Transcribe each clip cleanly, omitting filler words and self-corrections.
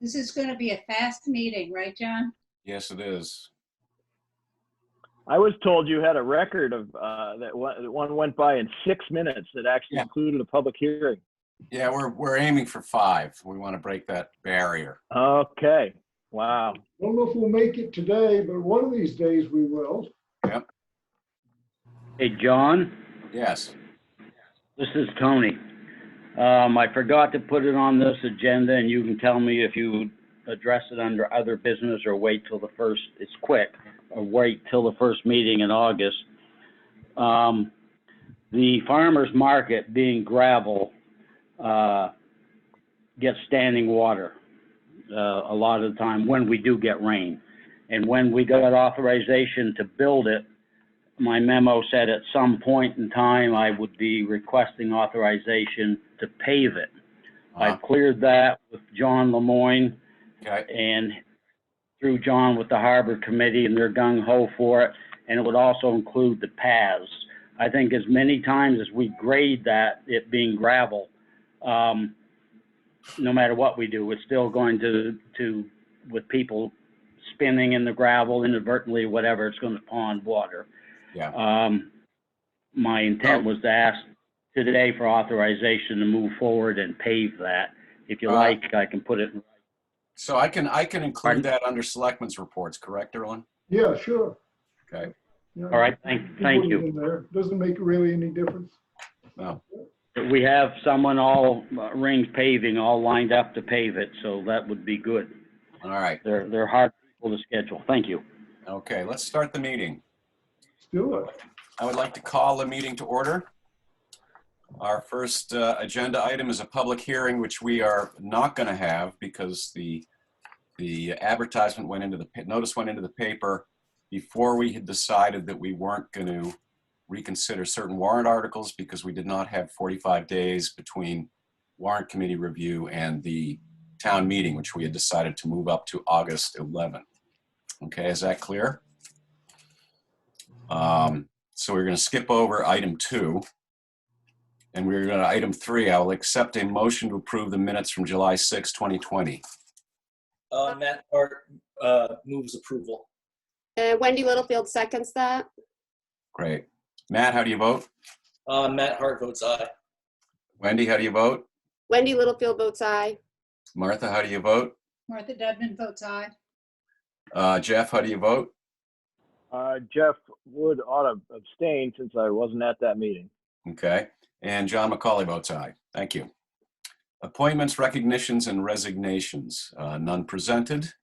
This is going to be a fast meeting, right, John? Yes, it is. I was told you had a record of that one went by in 6 minutes that actually included a public hearing. Yeah, we're aiming for 5. We want to break that barrier. Okay. Wow. I don't know if we'll make it today, but one of these days we will. Yep. Hey, John, Yes. this is Tony. I forgot to put it on this agenda, and you can tell me if you address it under other business or wait till the first, it's quick, or wait till the first meeting in August. The farmer's market being gravel gets standing water a lot of the time when we do get rain. And when we got authorization to build it, my memo said at some point in time I would be requesting authorization to pave it. I cleared that with John Lemoyne and through John with the Harbor Committee, and they're gung-ho for it. And it would also include the paths. I think as many times as we grade that, it being gravel, no matter what we do, it's still going to with people spinning in the gravel inadvertently, whatever, it's going to pond water. Yeah. My intent was to ask today for authorization to move forward and pave that. If you like, I can put it. So I can include that under selectmen's reports, correct, Erlen? Yeah, sure. Okay. Yeah. All right, thank Put it you. in there. Doesn't make really any difference. No. We have someone all Rings Paving all lined up to pave it, so that would be good. All right. They're hard people to schedule. Thank you. Okay, let's start the meeting. Let's do it. I would like to call the meeting to order. Our first agenda item is a public hearing, which we are not going to have because the advertisement went into the notice went into the paper before we had decided that we weren't going to reconsider certain warrant articles because we did not have 45 days between warrant committee review and the town meeting, which we had decided to move up to August 11th. Okay, is that clear? So we're going to skip over item 2. And we're going to item 3. I will accept a motion to approve the minutes from July 6, 2020. Matt Hart moves approval. Wendy Littlefield seconds that. Great. Matt, how do you vote? Matt Hart votes aye. Wendy, how do you vote? Wendy Littlefield votes aye. Martha, how do you vote? Martha Dudman votes aye. Jeff, how do you vote? Jeff Wood ought to abstain since I wasn't at that meeting. Okay. And John McCauley votes aye. Thank you. Appointments, recognitions, and resignations. None presented.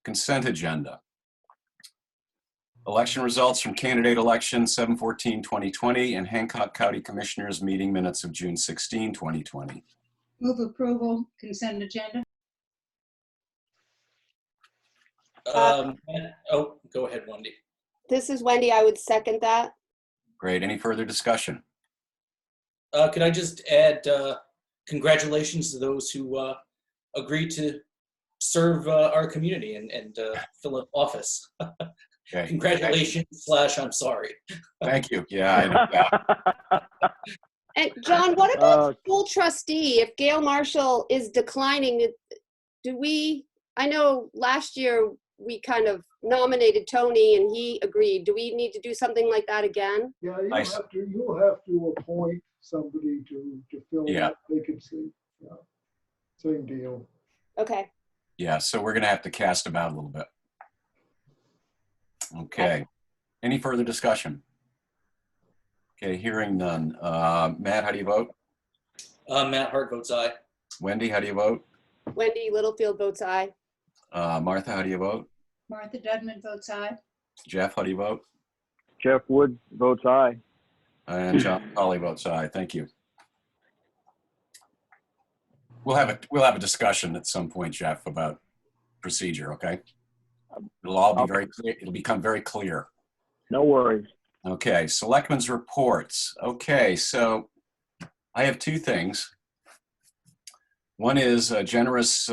Consent agenda. Election results from candidate election 7/14/2020 and Hancock County Commissioners meeting minutes of June 16, 2020. Move approval, consent agenda. Oh, go ahead, Wendy. This is Wendy. I would second that. Great. Any further discussion? Could I just add congratulations to those who agreed to serve our community and fill up office. Okay. Congratulations / I'm sorry. Thank you. Yeah, I know that. And John, what about school trustee? If Gail Marshall is declining, I know last year we kind of nominated Tony and he agreed. Do we need to do something like that again? Yeah, you'll have to appoint somebody to fill that vacancy. Yeah. Same deal. Okay. Yeah, so we're going to have to cast about a little bit. Okay. Any further discussion? Okay, hearing none. Matt, how do you vote? Matt Hart votes aye. Wendy, how do you vote? Wendy Littlefield votes aye. Martha, how do you vote? Martha Dudman votes aye. Jeff, how do you vote? Jeff Wood votes aye. And John McCauley votes aye. Thank you. We'll have a discussion at some point, Jeff, about procedure. Okay. It'll all be very clear. It'll become very clear. No worries. Okay. Selectmen's reports. Okay. So I have 2 things. One is a generous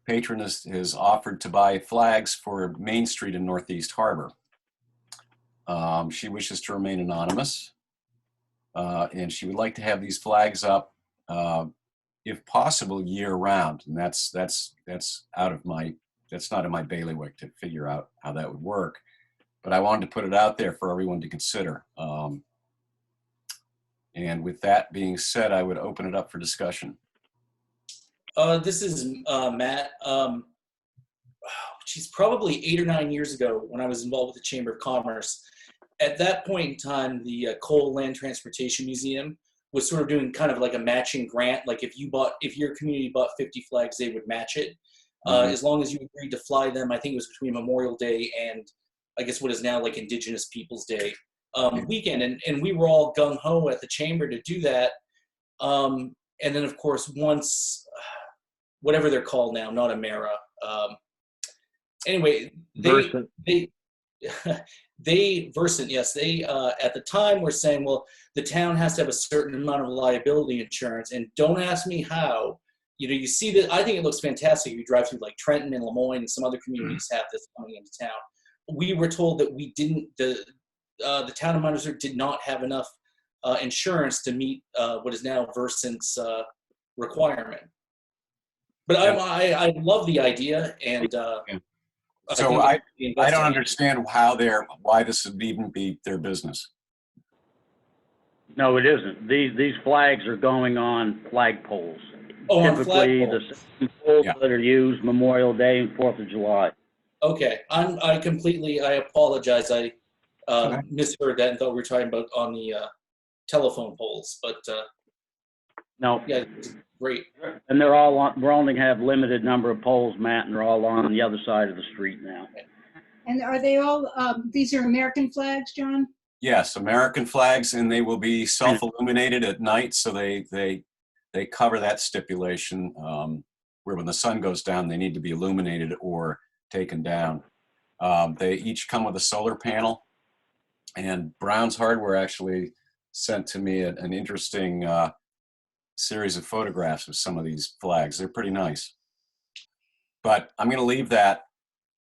patron has offered to buy flags for Main Street in Northeast Harbor. She wishes to remain anonymous, and she would like to have these flags up if possible, year round. And that's out of that's not in my bailiwick to figure out how that would work. But I wanted to put it out there for everyone to consider. And with that being said, I would open it up for discussion. This is Matt. She's probably 8 or 9 years ago when I was involved with the Chamber of Commerce. At that point in time, the Coal Land Transportation Museum was sort of doing kind of like a matching grant. Like if your community bought 50 flags, they would match it. As long as you agreed to fly them. I think it was between Memorial Day and I guess what is now like Indigenous Peoples Day weekend. And we were all gung-ho at the Chamber to do that. And then of course, once, whatever they're called now, not Amera. Anyway, Versant. Versant, yes, they at the time were saying, well, the town has to have a certain amount of liability insurance, and don't ask me how. You know, you see that. I think it looks fantastic. You drive through like Trenton and Lemoyne, and some other communities have this coming into town. We were told that we didn't. The town of Munster did not have enough insurance to meet what is now Versant's requirement. But I love the idea, and so I don't understand why this would even be their business. No, it isn't. These flags are going on flagpoles. Oh, Typically, on the flagpoles. same poles Yeah. that are used Memorial Day and 4th of July. Okay, I apologize. I Okay. misheard that and thought we were talking about on the telephone poles. But No, yeah, it's great. and they're all on. We're only have limited number of poles, Matt, and they're all on the other side of the street now. And are they all, these are American flags, John? Yes, American flags, and they will be self-illuminated at night, so they cover that stipulation where when the sun goes down, they need to be illuminated or taken down. They each come with a solar panel, and Brown's Hardware actually sent to me an interesting series of photographs of some of these flags. They're pretty nice. But I'm going to leave that.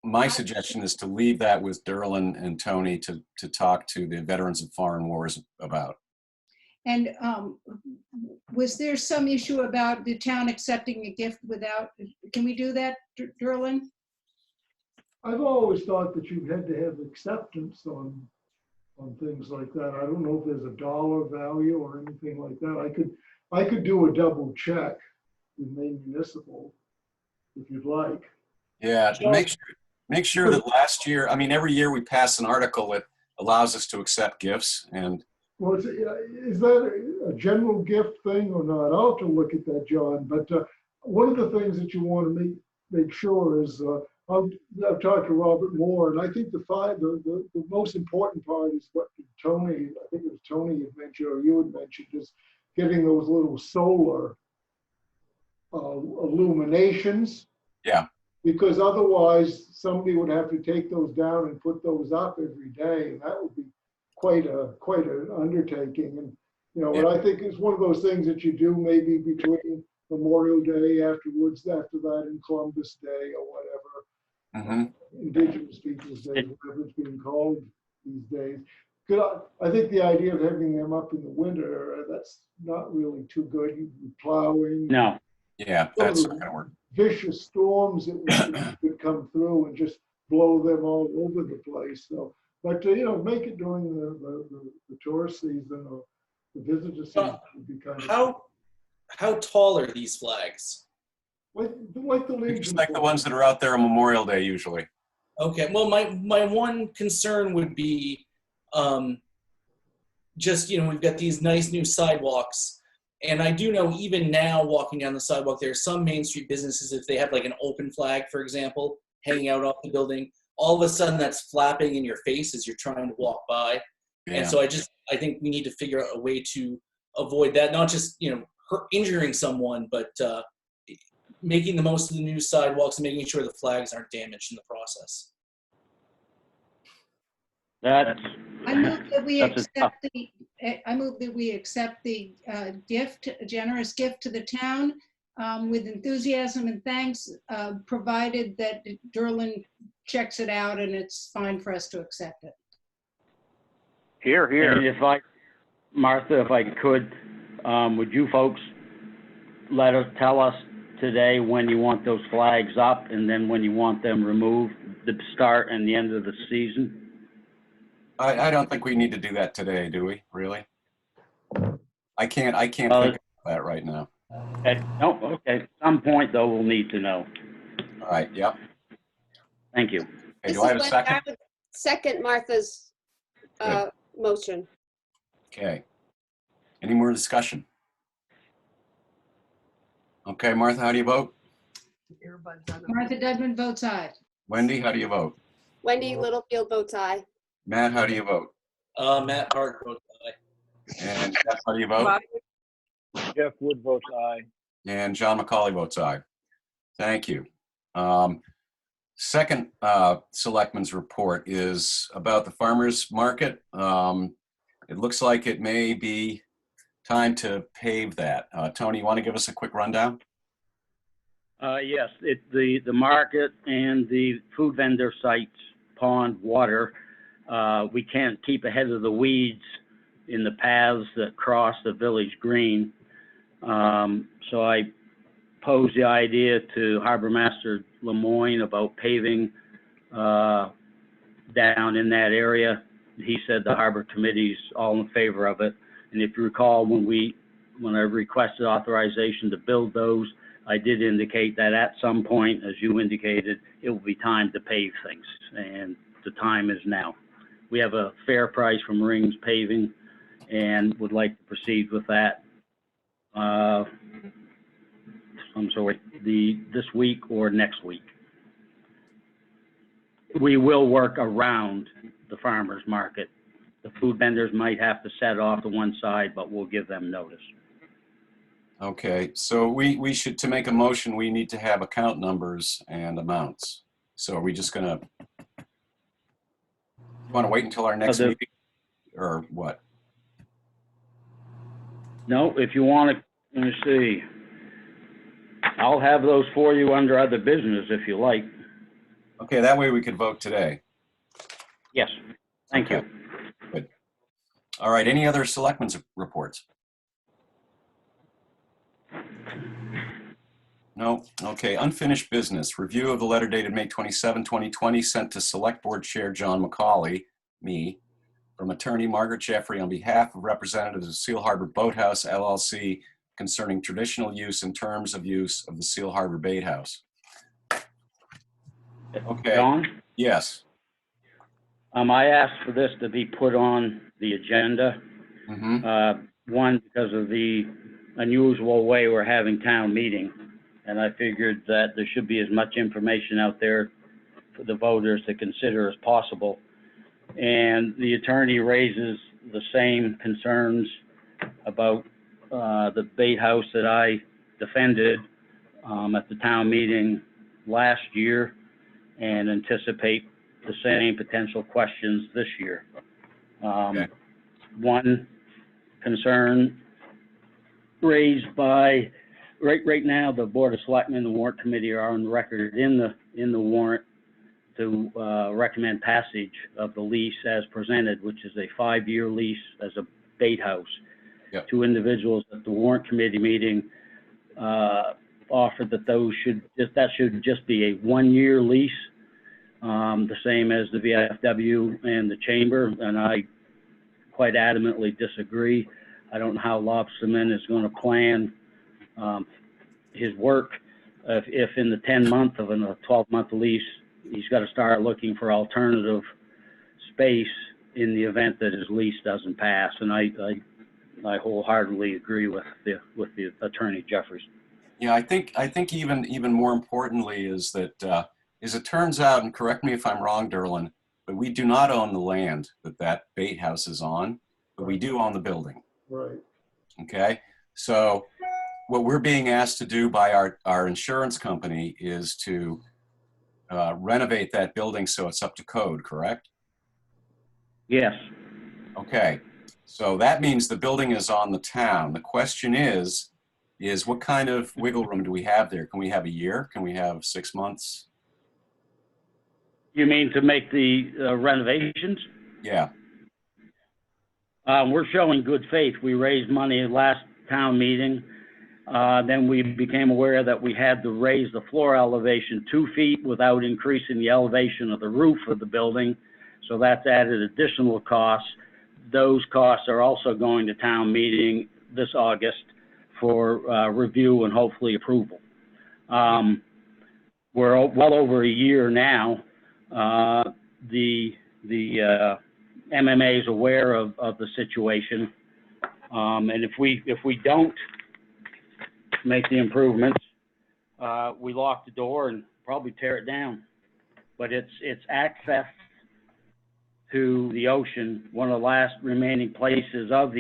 My suggestion is to leave that with Derlin and Tony to talk to the Veterans of Foreign Wars about. And was there some issue about the town accepting a gift without, can we do that, Derlin? I've always thought that you had to have acceptance on things like that. I don't know if there's a dollar value or anything like that. I could do a double check with Maine Municipal if you'd like. Yeah, make sure that last year, I mean, every year we pass an article that allows us to accept gifts, and Well, is that a general gift thing or not? I'll have to look at that, John. But one of the things that you want to make sure is I've talked to Robert Moore, and I think the most important part is what Tony, I think it was Tony had mentioned, or you had mentioned, is getting those little solar illuminations. Yeah. Because otherwise, somebody would have to take those down and put those up every day, and that would be quite an undertaking. And you know, what I think is one of those things that you do maybe between Memorial Day afterwards, after that, and Columbus Day or whatever, Indigenous Peoples Day, whatever it's being called these days. I think the idea of having them up in the winter, that's not really too good. You'd be plowing. No. yeah, that's not going to work. Vicious storms that would come through and just blow them all over the place. So, but you know, make it during the tourist season or the visitor season would be kind of. How tall are these flags? Like the Legion. Just like the ones that are out there on Memorial Day usually. Okay, well, my one concern would be just, you know, we've got these nice new sidewalks. And I do know even now walking down the sidewalk, there are some Main Street businesses, if they have like an open flag, for example, hanging out off the building, all of a sudden that's flapping in your face as you're trying to walk by. Yeah. And so I think we need to figure out a way to avoid that, not just, you know, injuring someone, but making the most of the new sidewalks and making sure the flags aren't damaged in the process. I move that we That's accept the gift, a generous gift to the town with enthusiasm and thanks, provided that Derlin checks it out and it's fine for us to accept it. Here. And Martha, if I could, would you folks tell us today when you want those flags up and then when you want them removed, the start and the end of the season? I don't think we need to do that today, do we? Really? I can't Well, think of that right now. Okay, no, okay. At some point, though, we'll need to know. All right, yep. Thank you. Okay, This do I have is a when second? I would second Martha's Good. motion. Okay. Any more discussion? Okay, Martha, how do you vote? Martha Dudman votes aye. Wendy, how do you vote? Wendy Littlefield votes aye. Matt, how do you vote? Matt Hart votes aye. And Jeff, how do you vote? Jeff Wood votes aye. And John McCauley votes aye. Thank you. Second selectman's report is about the farmer's market. It looks like it may be time to pave that. Tony, you want to give us a quick rundown? Yes, the market and the food vendor sites, pond, water, we can't keep ahead of the weeds in the paths that cross the village green. So I posed the idea to Harbor Master Lemoyne about paving down in that area. He said the Harbor Committee's all in favor of it. And if you recall, when I requested authorization to build those, I did indicate that at some point, as you indicated, it will be time to pave things, and the time is now. We have a fair price from Rings Paving and would like to proceed with that. I'm sorry, this week or next week. We will work around the farmer's market. The food vendors might have to set off to one side, but we'll give them notice. Okay, so we should, to make a motion, we need to have account numbers and amounts. So are we just gonna, you want to wait until our next meeting or what? No, if you want to, let me see. I'll have those for you under other business if you like. Okay, that way we could vote today. Yes, thank you. Good. All right, any other selectmen's reports? No, okay, unfinished business. Review of the letter dated May 27, 2020, sent to Select Board Chair John McCauley, me, from attorney Margaret Jeffrey on behalf of representatives of Seal Harbor Boathouse LLC concerning traditional use and terms of use of the Seal Harbor Bait House. Okay. John? Yes. I asked for this to be put on the agenda. One, because of the unusual way we're having town meeting. And I figured that there should be as much information out there for the voters to consider as possible. And the attorney raises the same concerns about the bait house that I defended at the town meeting last year, and anticipate the same potential questions this year. Okay. One concern raised by, right now, the Board of Selectmen and the Warrant Committee are on record in the warrant to recommend passage of the lease as presented, which is a 5-year lease as a bait house. Yep. Two individuals at the Warrant Committee meeting offered that should just be a 1-year lease, the same as the VFW and the Chamber, and I quite adamantly disagree. I don't know how Lobsterman is going to plan his work if in the 10-month of a 12-month lease, he's got to start looking for alternative space in the event that his lease doesn't pass. And I wholeheartedly agree with the attorney Jeffries. Yeah, I think even more importantly is that as it turns out, and correct me if I'm wrong, Derlin, but we do not own the land that bait house is on, but we do own the building. Right. Okay, so what we're being asked to do by our insurance company is to renovate that building so it's up to code, correct? Yes. Okay, so that means the building is on the town. The question is what kind of wiggle room do we have there? Can we have a year? Can we have 6 months? You mean to make the renovations? Yeah. We're showing good faith. We raised money at last town meeting. Then we became aware that we had to raise the floor elevation 2 feet without increasing the elevation of the roof of the building. So that's added additional costs. Those costs are also going to town meeting this August for review and hopefully approval. We're well over a year now. The MMA is aware of the situation. And if we don't make the improvements, we lock the door and probably tear it down. But it's access to the ocean, one of the last remaining places of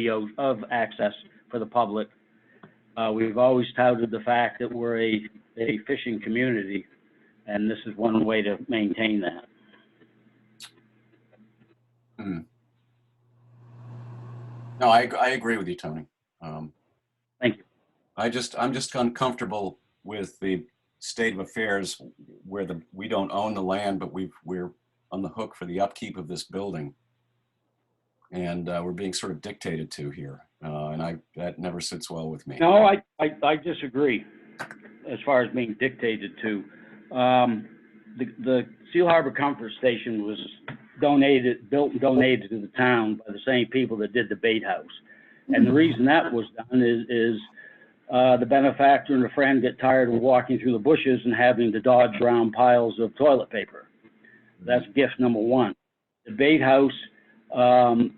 access for the public. We've always touted the fact that we're a fishing community, and this is one way to maintain that. No, I agree with you, Tony. Thank you. I'm just uncomfortable with the state of affairs where we don't own the land, but we're on the hook for the upkeep of this building, and we're being sort of dictated to here, and that never sits well with me. No, I disagree as far as being dictated to. The Seal Harbor Comfort Station was built and donated to the town by the same people that did the bait house. And the reason that was done is the benefactor and a friend get tired of walking through the bushes and having to dodge around piles of toilet paper. That's gift number one. The bait house, the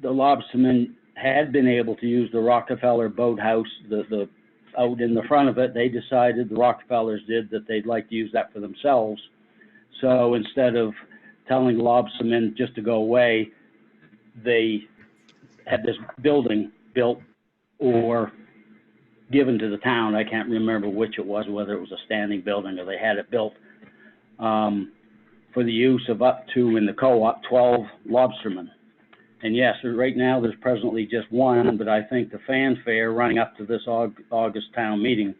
lobstermen had been able to use the Rockefeller boathouse, the out in the front of it. They decided, the Rockefellers did, that they'd like to use that for themselves. So instead of telling lobstermen just to go away, they had this building built or given to the town. I can't remember which it was, whether it was a standing building or they had it built for the use of up to, in the co-op, 12 lobstermen. And yes, right now there's presently just one, but I think the fanfare running up to this August town meeting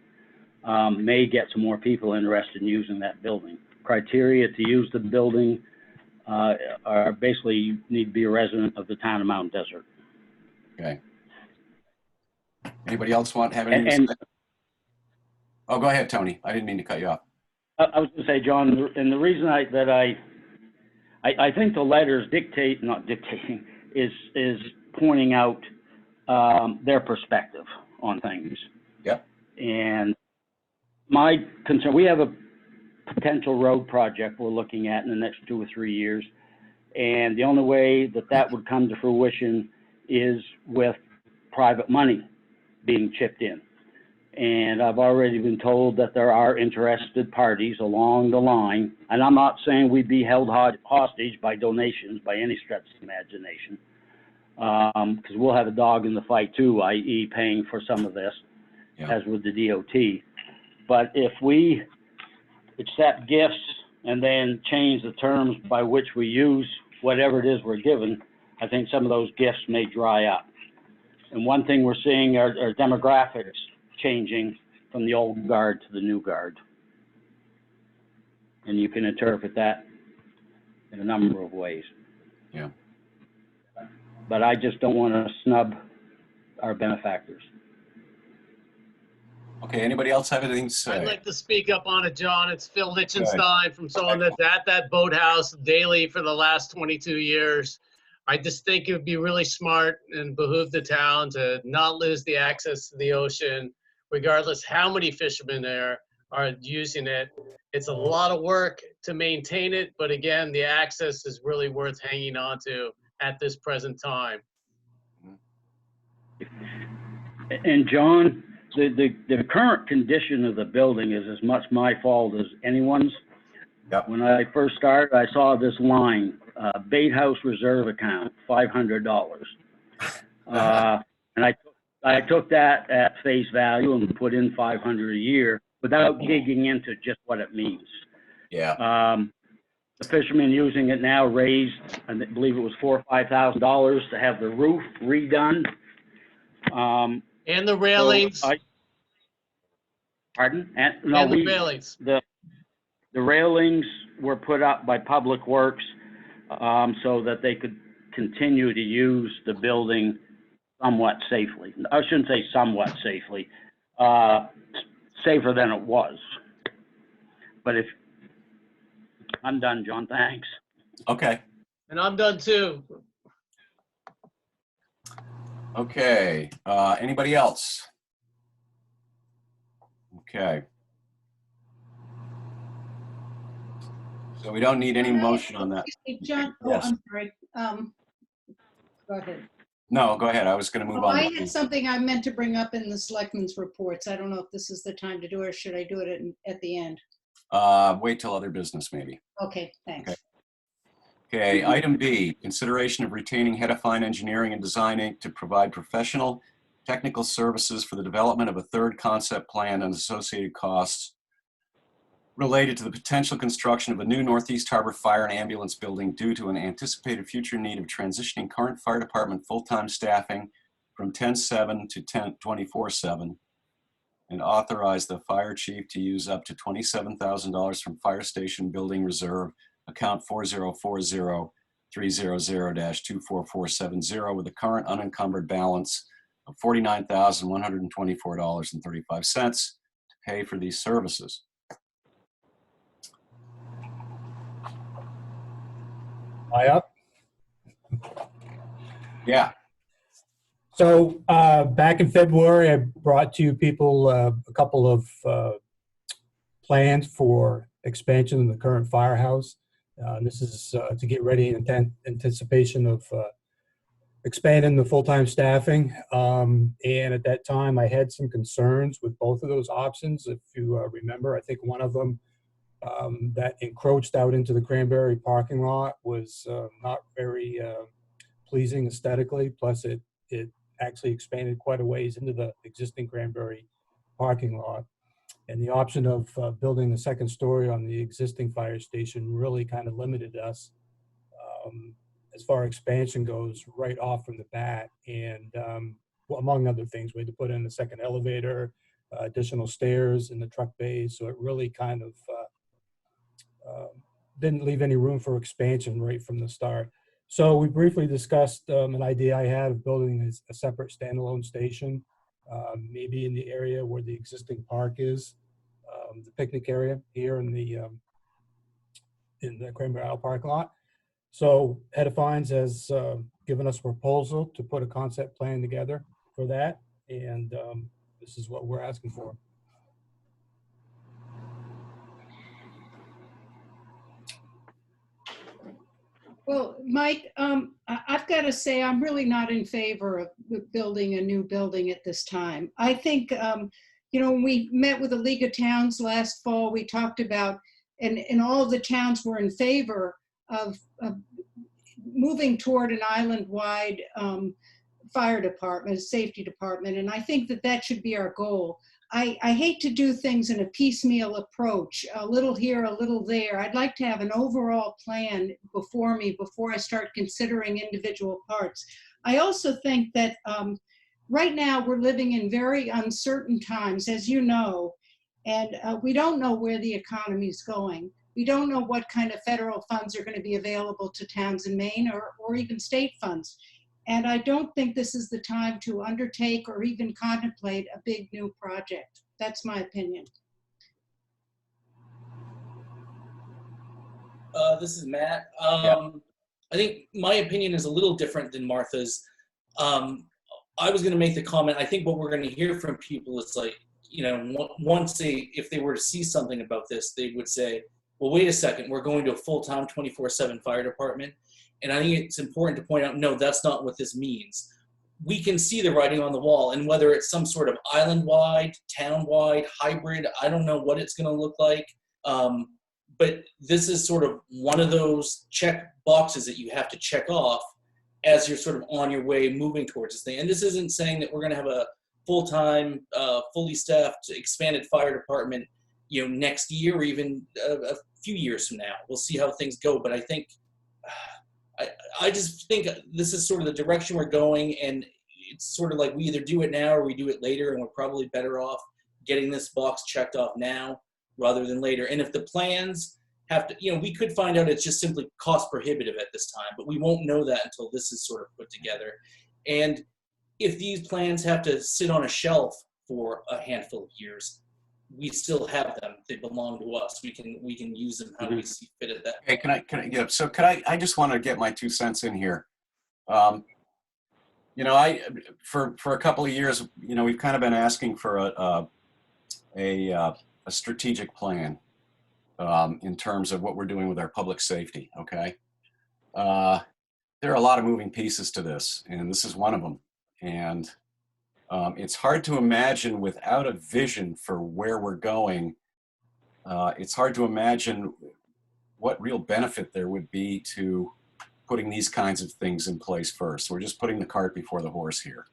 may get some more people interested in using that building. Criteria to use the building are basically you need to be a resident of the town of Mount Desert. Okay. Anybody else have anything to say? Oh, go ahead, Tony. I didn't mean to cut you off. I was going to say, John, and the reason I think the letters not dictating, is pointing out their perspective on things. Yep. And my concern, we have a potential road project we're looking at in the next 2 or 3 years. And the only way that would come to fruition is with private money being chipped in. And I've already been told that there are interested parties along the line. And I'm not saying we'd be held hostage by donations by any stretch of the imagination. Because we'll have a dog in the fight too, i.e. paying for some of this, as with the DOT. But if we accept gifts and then change the terms by which we use whatever it is we're given, I think some of those gifts may dry up. And one thing we're seeing are demographics changing from the old guard to the new guard. And you can interpret that in a number of ways. Yeah. But I just don't want to snub our benefactors. Okay, anybody else have anything to say? I'd like to speak up on it, John. It's Phil Lichtenstein from someone that's at that boathouse daily for the last 22 years. I just think it would be really smart and behoove the town to not lose the access to the ocean, regardless how many fishermen there are using it. It's a lot of work to maintain it, but again, the access is really worth hanging on to at this present time. And John, the current condition of the building is as much my fault as anyone's. Yep. When I first started, I saw this line, bait house reserve account, $500. And I took that at face value and put in $500 a year without digging into just what it means. Yeah. The fishermen using it now raised, I believe it was $4,000 or $5,000 to have the roof redone. And the railings. Pardon? And the railings. The railings were put up by Public Works so that they could continue to use the building somewhat safely. I shouldn't say somewhat safely. safer than it was. But if, I'm done, John, thanks. Okay. And I'm done too. Okay. Anybody else? Okay. So we don't need any motion on that. Excuse me, John, oh, Yes. I'm sorry. Go ahead. No, go ahead. I was going to move Oh, on. I to- had something I meant to bring up in the selectmen's reports. I don't know if this is the time to do it, or should I do it at the end? Wait till other business, maybe. Okay, thanks. Okay, item B, consideration of retaining Hedifine Engineering and Design Inc. to provide professional technical services for the development of a third concept plan and associated costs related to the potential construction of a new Northeast Harbor Fire and Ambulance building due to an anticipated future need of transitioning current fire department full-time staffing from 10/7 to 24/7, and authorize the fire chief to use up to $27,000 from Fire Station Building Reserve, account 4040-300-24470, with a current unencumbered balance of $49,124.35 to pay for these services. Am I up? Yeah. So back in February, I brought to you people a couple of plans for expansion in the current firehouse. This is to get ready in anticipation of expanding the full-time staffing. And at that time, I had some concerns with both of those options. If you remember, I think one of them that encroached out into the Cranberry parking lot was not very pleasing aesthetically. Plus, it actually expanded quite a ways into the existing Cranberry parking lot. And the option of building a second story on the existing fire station really kind of limited us as far as expansion goes right off from the bat. And well, among other things, we had to put in a second elevator, additional stairs in the truck bays. So it really kind of didn't leave any room for expansion right from the start. So we briefly discussed an idea I had of building a separate standalone station, maybe in the area where the existing park is, the picnic area here in the Cranberry Isle parking lot. So Hedifines has given us a proposal to put a concept plan together for that, and this is what we're asking for. Well, Mike, I've got to say, I'm really not in favor of building a new building at this time. I think, you know, when we met with the League of Towns last fall, we talked about, and all of the towns were in favor of moving toward an island-wide fire department, safety department, and I think that that should be our goal. I hate to do things in a piecemeal approach, a little here, a little there. I'd like to have an overall plan before me before I start considering individual parts. I also think that right now we're living in very uncertain times, as you know, and we don't know where the economy is going. We don't know what kind of federal funds are going to be available to towns in Maine or even state funds. And I don't think this is the time to undertake or even contemplate a big new project. That's my opinion. This is Matt. Yeah. I think my opinion is a little different than Martha's. I was going to make the comment, I think what we're going to hear from people is like, you know, once if they were to see something about this, they would say, well, wait a second, we're going to a full-time 24/7 fire department. And I think it's important to point out, no, that's not what this means. We can see the writing on the wall, and whether it's some sort of island-wide, town-wide, hybrid, I don't know what it's going to look like. But this is sort of one of those check boxes that you have to check off as you're sort of on your way moving towards this thing. And this isn't saying that we're going to have a full-time, fully staffed, expanded fire department, you know, next year or even a few years from now. We'll see how things go. But I think, I just think this is sort of the direction we're going, and it's sort of like we either do it now or we do it later, and we're probably better off getting this box checked off now rather than later. And if the plans have to, you know, we could find out it's just simply cost prohibitive at this time, but we won't know that until this is sort of put together. And if these plans have to sit on a shelf for a handful of years. We still have them. They belong to us. We can use them how we see fit at that. Okay, I just want to get my 2 cents in here. You know, for a couple of years, you know, we've kind of been asking for a strategic plan in terms of what we're doing with our public safety. Okay, there are a lot of moving pieces to this, and this is one of them. And it's hard to imagine without a vision for where we're going. It's hard to imagine what real benefit there would be to putting these kinds of things in place first. We're just putting the cart before the horse here.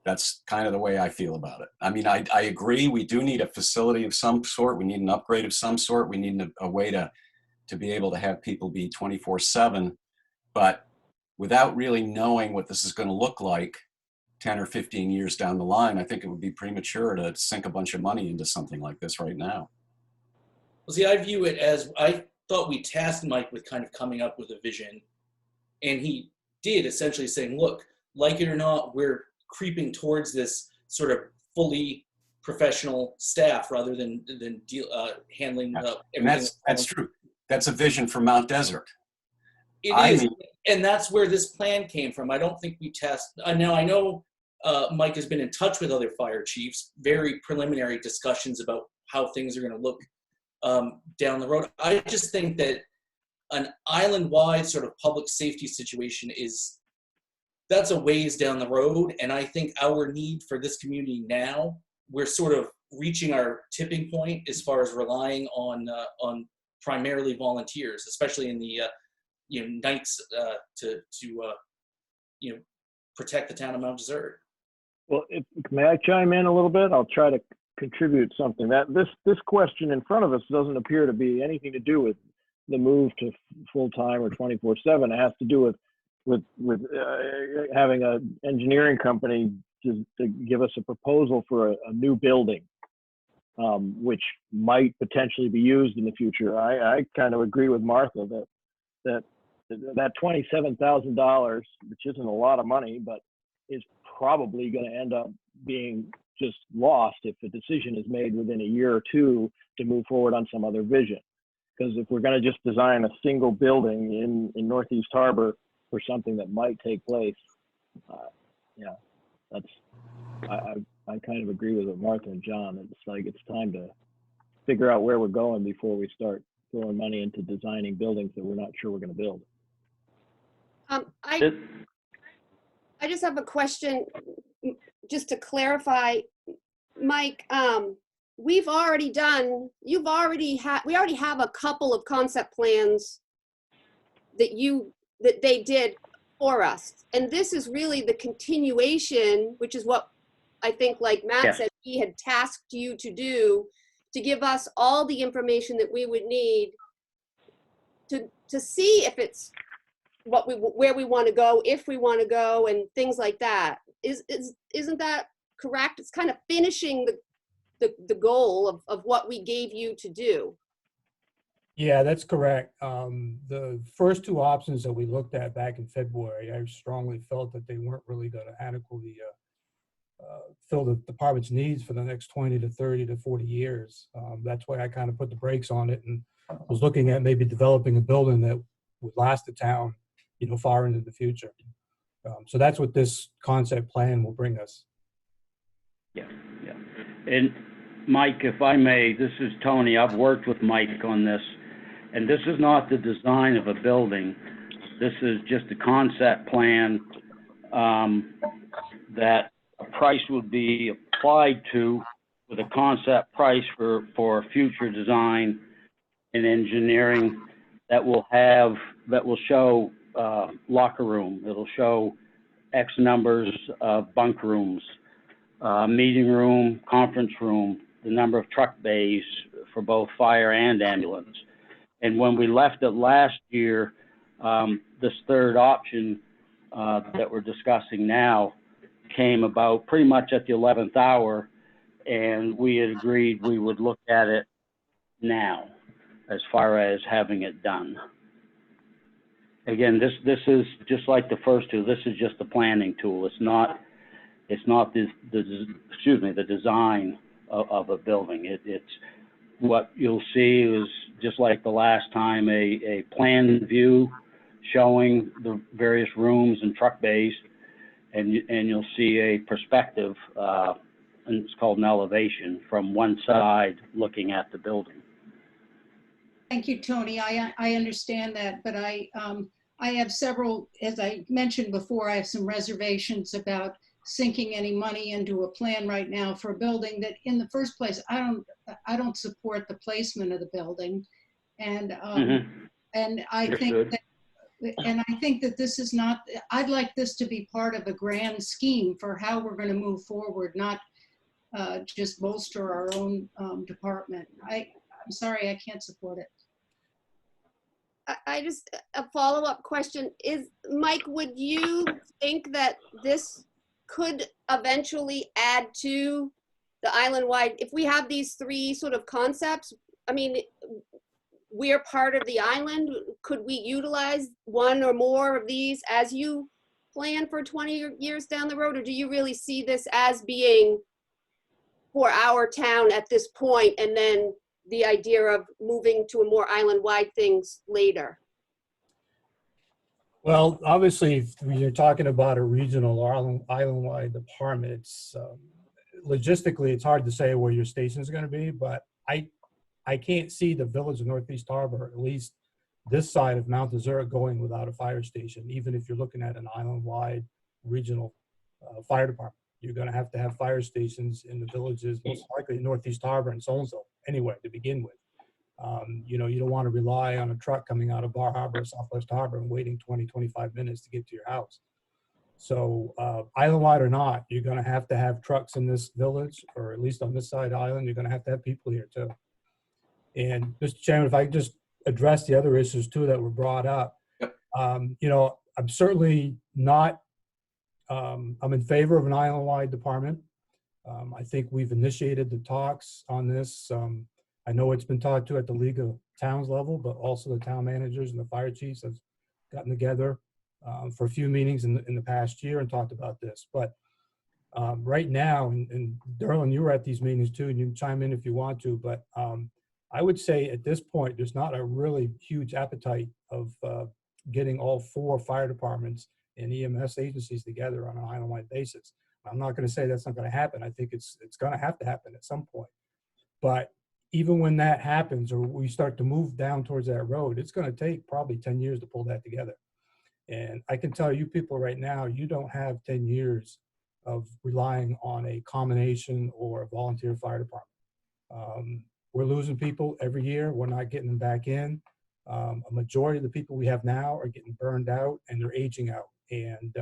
That's kind of the way I feel about it. I mean, I agree we do need a facility of some sort. We need an upgrade of some sort. We need a way to be able to have people be 24/7. But without really knowing what this is going to look like 10 or 15 years down the line, I think it would be premature to sink a bunch of money into something like this right now. Well, see, I view it as, I thought we tasked Mike with kind of coming up with a vision, and he did, essentially saying, look, like it or not, we're creeping towards this sort of fully professional staff rather than handling and that's true. That's a vision for Mount Desert. It is, and that's where this plan came from. I don't think we test. I know Mike has been in touch with other fire chiefs, very preliminary discussions about how things are going to look down the road. I just think that an island-wide sort of public safety situation that's a ways down the road. And I think our need for this community now, we're sort of reaching our tipping point as far as relying on primarily volunteers, especially in the nights to protect the town of Mount Desert. Well, may I chime in a little bit? I'll try to contribute something. That this question in front of us doesn't appear to be anything to do with the move to full-time or 24/7. It has to do with having an engineering company to give us a proposal for a new building, which might potentially be used in the future. I kind of agree with Martha that $27,000, which isn't a lot of money, but is probably going to end up being just lost if a decision is made within a year or two to move forward on some other vision. Because if we're going to just design a single building in Northeast Harbor for something that might take place, I kind of agree with what Martha and John. It's like it's time to figure out where we're going before we start throwing money into designing buildings that we're not sure we're going to build. I just have a question, just to clarify, Mike. We already have a couple of concept plans that they did for us, and this is really the continuation, which is what I think, like Matt said, he had tasked you to do, to give us all the information that we would need to see if it's where we want to go, if we want to go, and things like that. Isn't that correct? It's kind of finishing the goal of what we gave you to do. Yeah, that's correct. The first two options that we looked at back in February, I strongly felt that they weren't really going to adequately fill the department's needs for the next 20 to 30 to 40 years. That's why I kind of put the brakes on it and was looking at maybe developing a building that would last the town, far into the future. So that's what this concept plan will bring us. Yeah. And Mike, if I may, this is Tony. I've worked with Mike on this, and this is not the design of a building. This is just a concept plan that a price would be applied to, with a concept price for future design and engineering that will show locker room. It'll show X numbers of bunk rooms, meeting room, conference room, the number of truck bays for both fire and ambulance. And when we left it last year, this third option that we're discussing now came about pretty much at the 11th hour, and we had agreed we would look at it now as far as having it done. Again, this is just like the first two. This is just a planning tool. It's It's not the design of a building. It's what you'll see is just like the last time, a plan view showing the various rooms and truck bays, and you'll see a perspective, and it's called an elevation, from one side looking at the building. Thank you, Tony. I understand that, but I have several, as I mentioned before, I have some reservations about sinking any money into a plan right now for a building that, in the first place, I don't support the placement of the building, and and I think that this is not. I'd like this to be part of a grand scheme for how we're going to move forward, not just bolster our own department. I'm sorry, I can't support it. I just, a follow-up question is, Mike, would you think that this could eventually add to the island-wide, if we have these three sort of concepts? I mean, we're part of the island. Could we utilize one or more of these as you plan for 20 years down the road? Or do you really see this as being for our town at this point, and then the idea of moving to a more island-wide things later? Well, obviously, if you're talking about a regional or island-wide department, it's logistically, it's hard to say where your station is going to be, but I can't see the village of Northeast Harbor, at least this side of Mount Desert, going without a fire station, even if you're looking at an island-wide regional fire department. You're going to have fire stations in the villages, most likely Northeast Harbor and Solonsville, anyway, to begin with. You know, you don't want to rely on a truck coming out of Bar Harbor or Southwest Harbor and waiting 20, 25 minutes to get to your house. So island-wide or not, you're going to have trucks in this village, or at least on this side of the island. You're going to have people here too. And Mr. Chairman, if I could just address the other issues too that were brought up. Yep. You know, I'm certainly not, I'm in favor of an island-wide department. I think we've initiated the talks on this. I know it's been talked to at the League of Towns level, but also the town managers and the fire chiefs have gotten together for a few meetings in the past year and talked about this. But right now, and Darlene, you were at these meetings too, and you can chime in if you want to, but I would say at this point, there's not a really huge appetite of getting all 4 fire departments and EMS agencies together on an island-wide basis. I'm not going to say that's not going to happen. I think it's going to have to happen at some point. But even when that happens, or we start to move down towards that road, it's going to take probably 10 years to pull that together. And I can tell you people right now, you don't have 10 years of relying on a combination or a volunteer fire department. We're losing people every year. We're not getting them back in. A majority of the people we have now are getting burned out and they're aging out. And,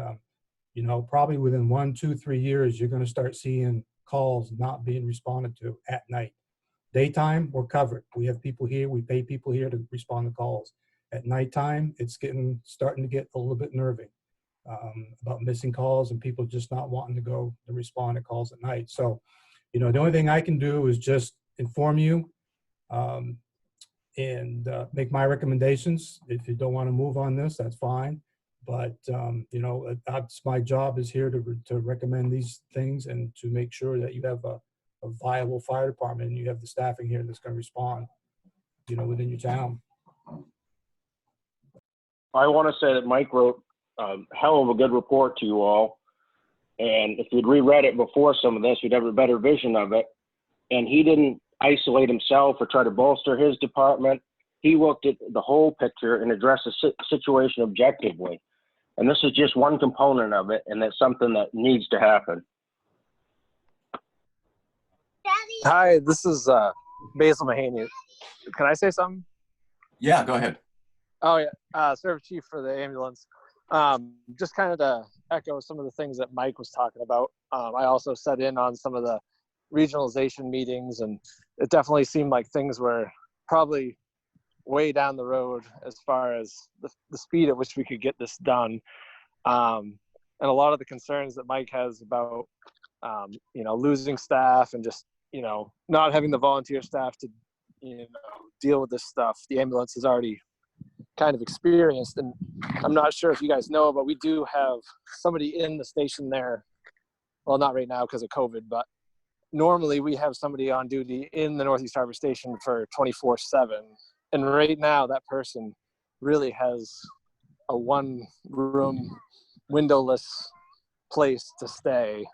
you know, probably within 1, 2, 3 years, you're going to start seeing calls not being responded to at night. Daytime, we're covered. We have people here. We pay people here to respond to calls. At nighttime, it's starting to get a little bit nerving about missing calls and people just not wanting to go to respond to calls at night. So, you know, the only thing I can do is just inform you and make my recommendations. If you don't want to move on this, that's fine. But, you know, that's my job is here to recommend these things and to make sure that you have a viable fire department and you have the staffing here that's going to respond, you know, within your town. I want to say that Mike wrote a hell of a good report to you all. And if you'd reread it before some of this, you'd have a better vision of it. And he didn't isolate himself or try to bolster his department. He looked at the whole picture and addressed the situation objectively. And this is just one component of it, and it's something that needs to happen. Hi, this is Basil Mahaney. Can I say something? Yeah, go ahead. Oh, yeah. Service Chief for the ambulance. Just kind of to echo some of the things that Mike was talking about. I also sat in on some of the regionalization meetings, and it definitely seemed like things were probably way down the road as far as the speed at which we could get this done. And a lot of the concerns that Mike has about, you know, losing staff and just, you know, not having the volunteer staff to, you know, deal with this stuff, the ambulance has already kind of experienced. And I'm not sure if you guys know, but we do have somebody in the station there well, not right now because of COVID, but normally we have somebody on duty in the Northeast Harbor Station for 24/7. And right now that person really has a one-room windowless place to stay.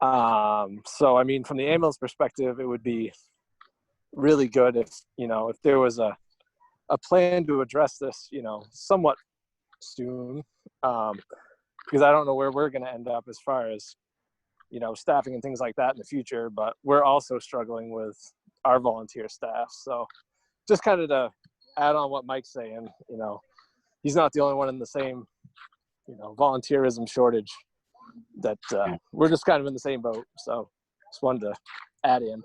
So, I mean, from the ambulance perspective, it would be really good if, if there was a plan to address this, somewhat soon, because I don't know where we're going to end up as far as, staffing and things like that in the future, but we're also struggling with our volunteer staff. So just kind of to add on what Mike's saying, he's not the only one in the same, volunteerism shortage that we're just kind of in the same boat. So just wanted to add in.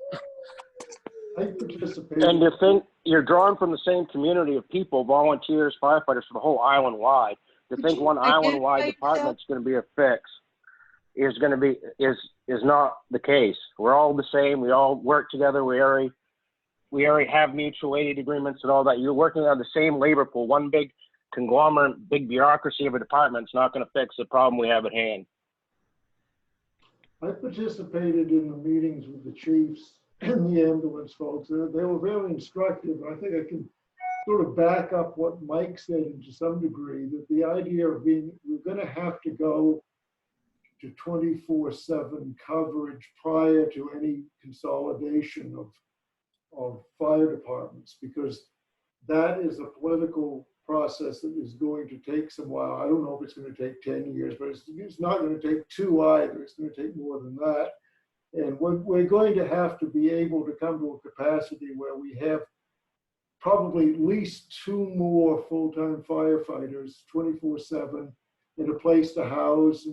I participated. And you think you're drawn from the same community of people, volunteers, firefighters for the whole island wide. To think one island wide department's going to be a fix is not the case. We're all the same. We all work together. We already have mutual aid agreements and all that. You're working on the same labor pool. One big conglomerate, big bureaucracy of a department is not going to fix the problem we have at hand. I participated in the meetings with the chiefs and the ambulance folks. They were very instructive. I think I can sort of back up what Mike said to some degree, that the idea of we're going to have to go to 24/7 coverage prior to any consolidation of fire departments, because that is a political process that is going to take some while. I don't know if it's going to take 10 years, but it's not going to take 2 either. It's going to take more than that. And we're going to have to be able to come to a capacity where we have probably at least 2 more full-time firefighters 24/7 in a place to house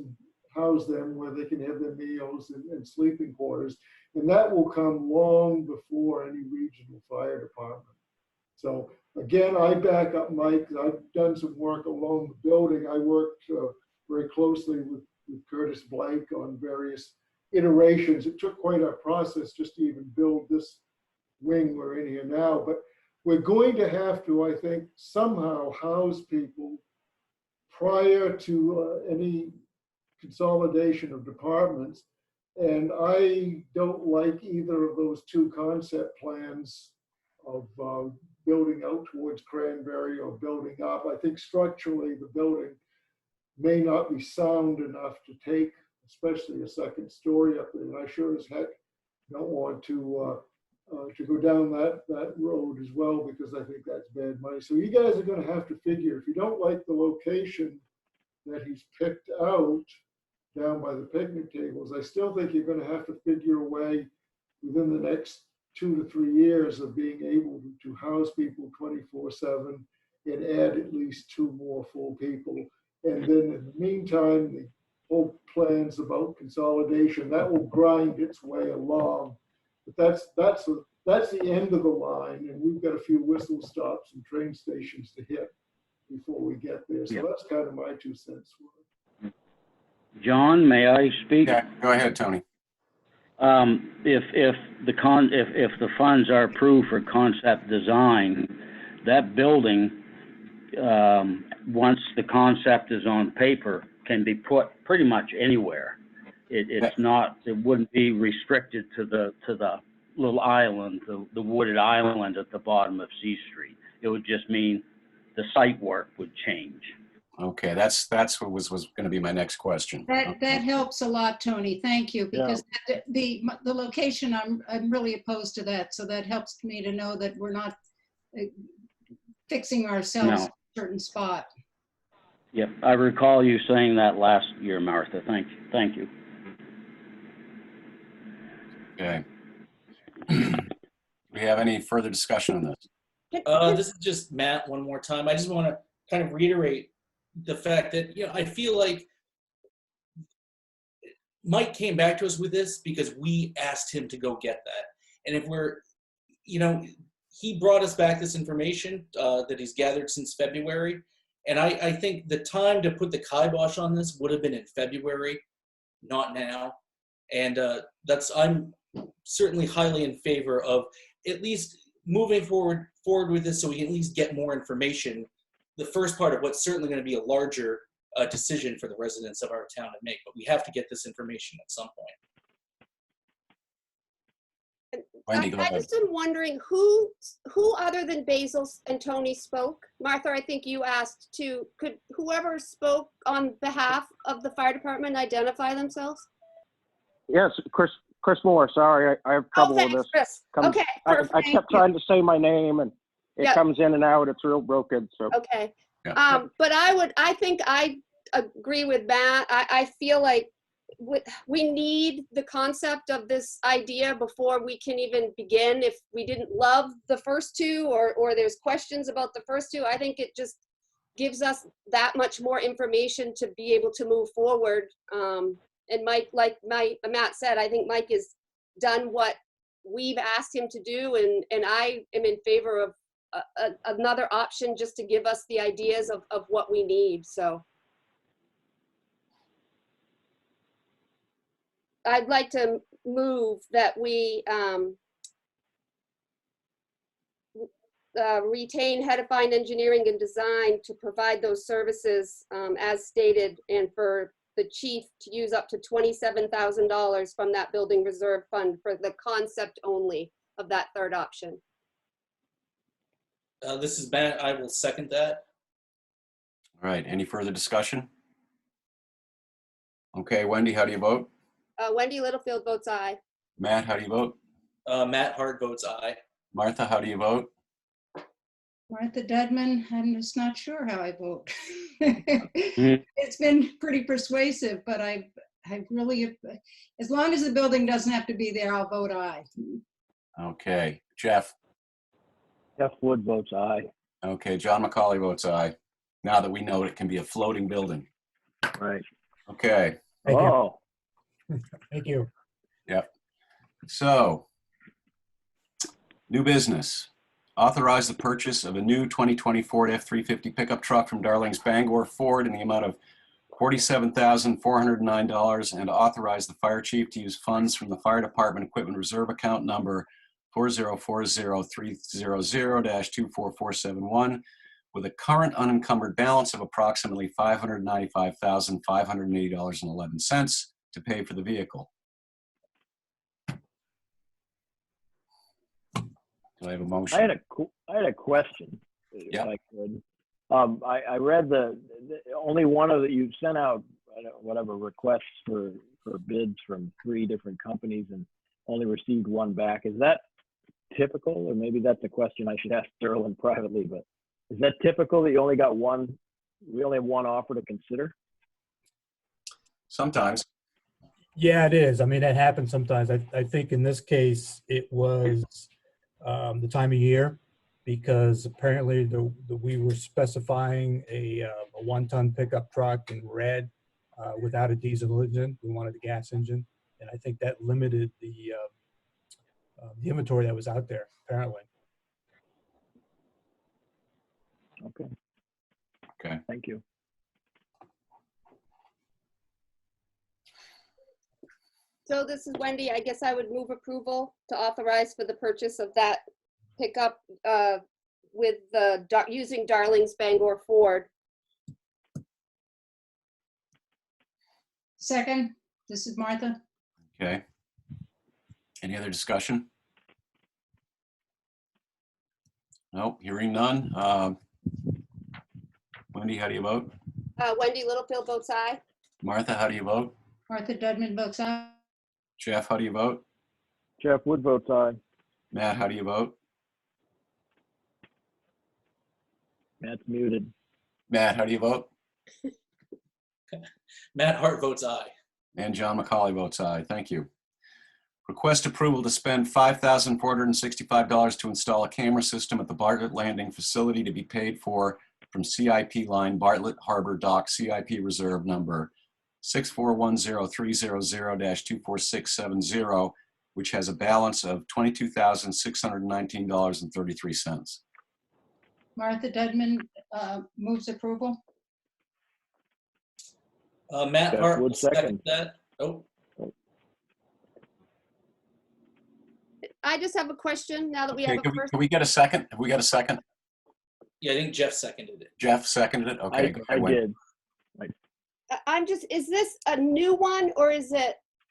them where they can have their meals and sleeping quarters. And that will come long before any regional fire department. So again, I back up Mike. I've done some work along the building. I worked very closely with Curtis Blake on various iterations. It took quite a process just to even build this wing we're in here now. But we're going to have to, I think, somehow house people prior to any consolidation of departments. And I don't like either of those 2 concept plans of building out towards Cranberry or building up. I think structurally the building may not be sound enough to take, especially a second story up there. And I sure as heck don't want to go down that road as well, because I think that's bad money. So you guys are going to have to figure, if you don't like the location that he's picked out down by the picnic tables, I still think you're going to have to figure a way within the next 2 to 3 years of being able to house people 24/7 and add at least 2 more full people. And then in the meantime, the whole plans about consolidation, that will grind its way along. But that's the end of the line, and we've got a few whistle stops and train stations to hit before we get there. So that's kind of my 2 cents worth. John, may I speak? Yeah, go ahead, Tony. If the funds are approved for concept design, that building, once the concept is on paper, can be put pretty much anywhere. It wouldn't be restricted to the little island, the wooded island at the bottom of C Street. It would just mean the site work would change. Okay, that's what was going to be my next question. That helps a lot, Tony. Thank you, because the location, I'm really opposed to that. So that helps me to know that we're not fixing ourselves in a certain spot. Yep, I recall you saying that last year, Martha. Thank you. Okay. Do we have any further discussion on this? This is just Matt one more time. I just want to kind of reiterate the fact that, I feel like Mike came back to us with this because we asked him to go get that. And if we're, he brought us back this information that he's gathered since February. And I think the time to put the kibosh on this would have been in February, not now. And I'm certainly highly in favor of at least moving forward with this so we can at least get more information. The first part of what's certainly going to be a larger decision for the residents of our town to make. But we have to get this information at some point. Wendy, go I ahead. just am wondering who other than Basil and Tony spoke? Martha, I think you asked too. Could whoever spoke on behalf of the fire department identify themselves? Yes, Chris Moore, sorry, I have trouble with this. Chris. Comes- Okay, I perfect. kept trying to say my name and it Yep. comes in and out. It's real broken, so. Okay. Yeah. But I think I agree with Matt. I feel like we need the concept of this idea before we can even begin. If we didn't love the first two or there's questions about the first two, I think it just gives us that much more information to be able to move forward. And Mike, like Matt said, I think Mike has done what we've asked him to do, and I am in favor of another option just to give us the ideas of what we need. So I'd like to move that we retain head of fine engineering and design to provide those services as stated, and for the chief to use up to $27,000 from that building reserve fund for the concept only of that third option. This is Matt. I will second that. All right, any further discussion? Okay, Wendy, how do you vote? Wendy Littlefield votes aye. Matt, how do you vote? Matt Hart votes aye. Martha, how do you vote? Martha Dedman, I'm just not sure how I vote. Mm-hmm. It's been pretty persuasive, but I really, as long as the building doesn't have to be there, I'll vote aye. Okay, Jeff. Jeff Wood votes aye. Okay, John McCauley votes aye. Now that we know it can be a floating building. Right. Okay. Thank you. Oh, Thank you. Yep. So, new business. Authorize the purchase of a new 2020 Ford F-350 pickup truck from Darlings Bangor Ford in the amount of $47,409, and authorize the fire chief to use funds from the fire department equipment reserve account number 4040300-24471 with a current unencumbered balance of approximately $595,580.11 to pay for the vehicle. Do I have a motion? I had a question, Yep. if I could. I read the only one of the, you've sent out whatever requests for bids from 3 different companies and only received one back. Is that typical? Or maybe that's a question I should ask Sterling privately, but is that typical that you only got one, we only have one offer to consider? Sometimes. Yeah, it is. I mean, that happens sometimes. I think in this case, it was the time of year, because apparently we were specifying a 1-ton pickup truck in red without a diesel engine. We wanted a gas engine, and I think that limited the inventory that was out there, apparently. Okay, Okay. thank you. So this is Wendy. I guess I would move approval to authorize for the purchase of that pickup with using Darlings Bangor Ford. Second, this is Martha. Okay. Any other discussion? No, hearing none. Wendy, how do you vote? Wendy Littlefield votes aye. Martha, how do you vote? Martha Dedman votes aye. Jeff, how do you vote? Jeff Wood votes aye. Matt, how do you vote? Matt's muted. Matt, how do you vote? Matt Hart votes aye. And John McCauley votes aye. Thank you. Request approval to spend $5,465 to install a camera system at the Bartlett Landing facility to be paid for from CIP line Bartlett Harbor Dock CIP Reserve number 6410300-24670, which has a balance of $22,619.33. Martha Dedman moves approval. Matt Jeff Hart will Wood second second. that. Oh, I just have a question now that we Okay, have a first. can we get a second? Have we got a second? yeah, I think Jeff seconded it. Jeff seconded it? Okay, go I ahead, Wendy. did. is this a new one or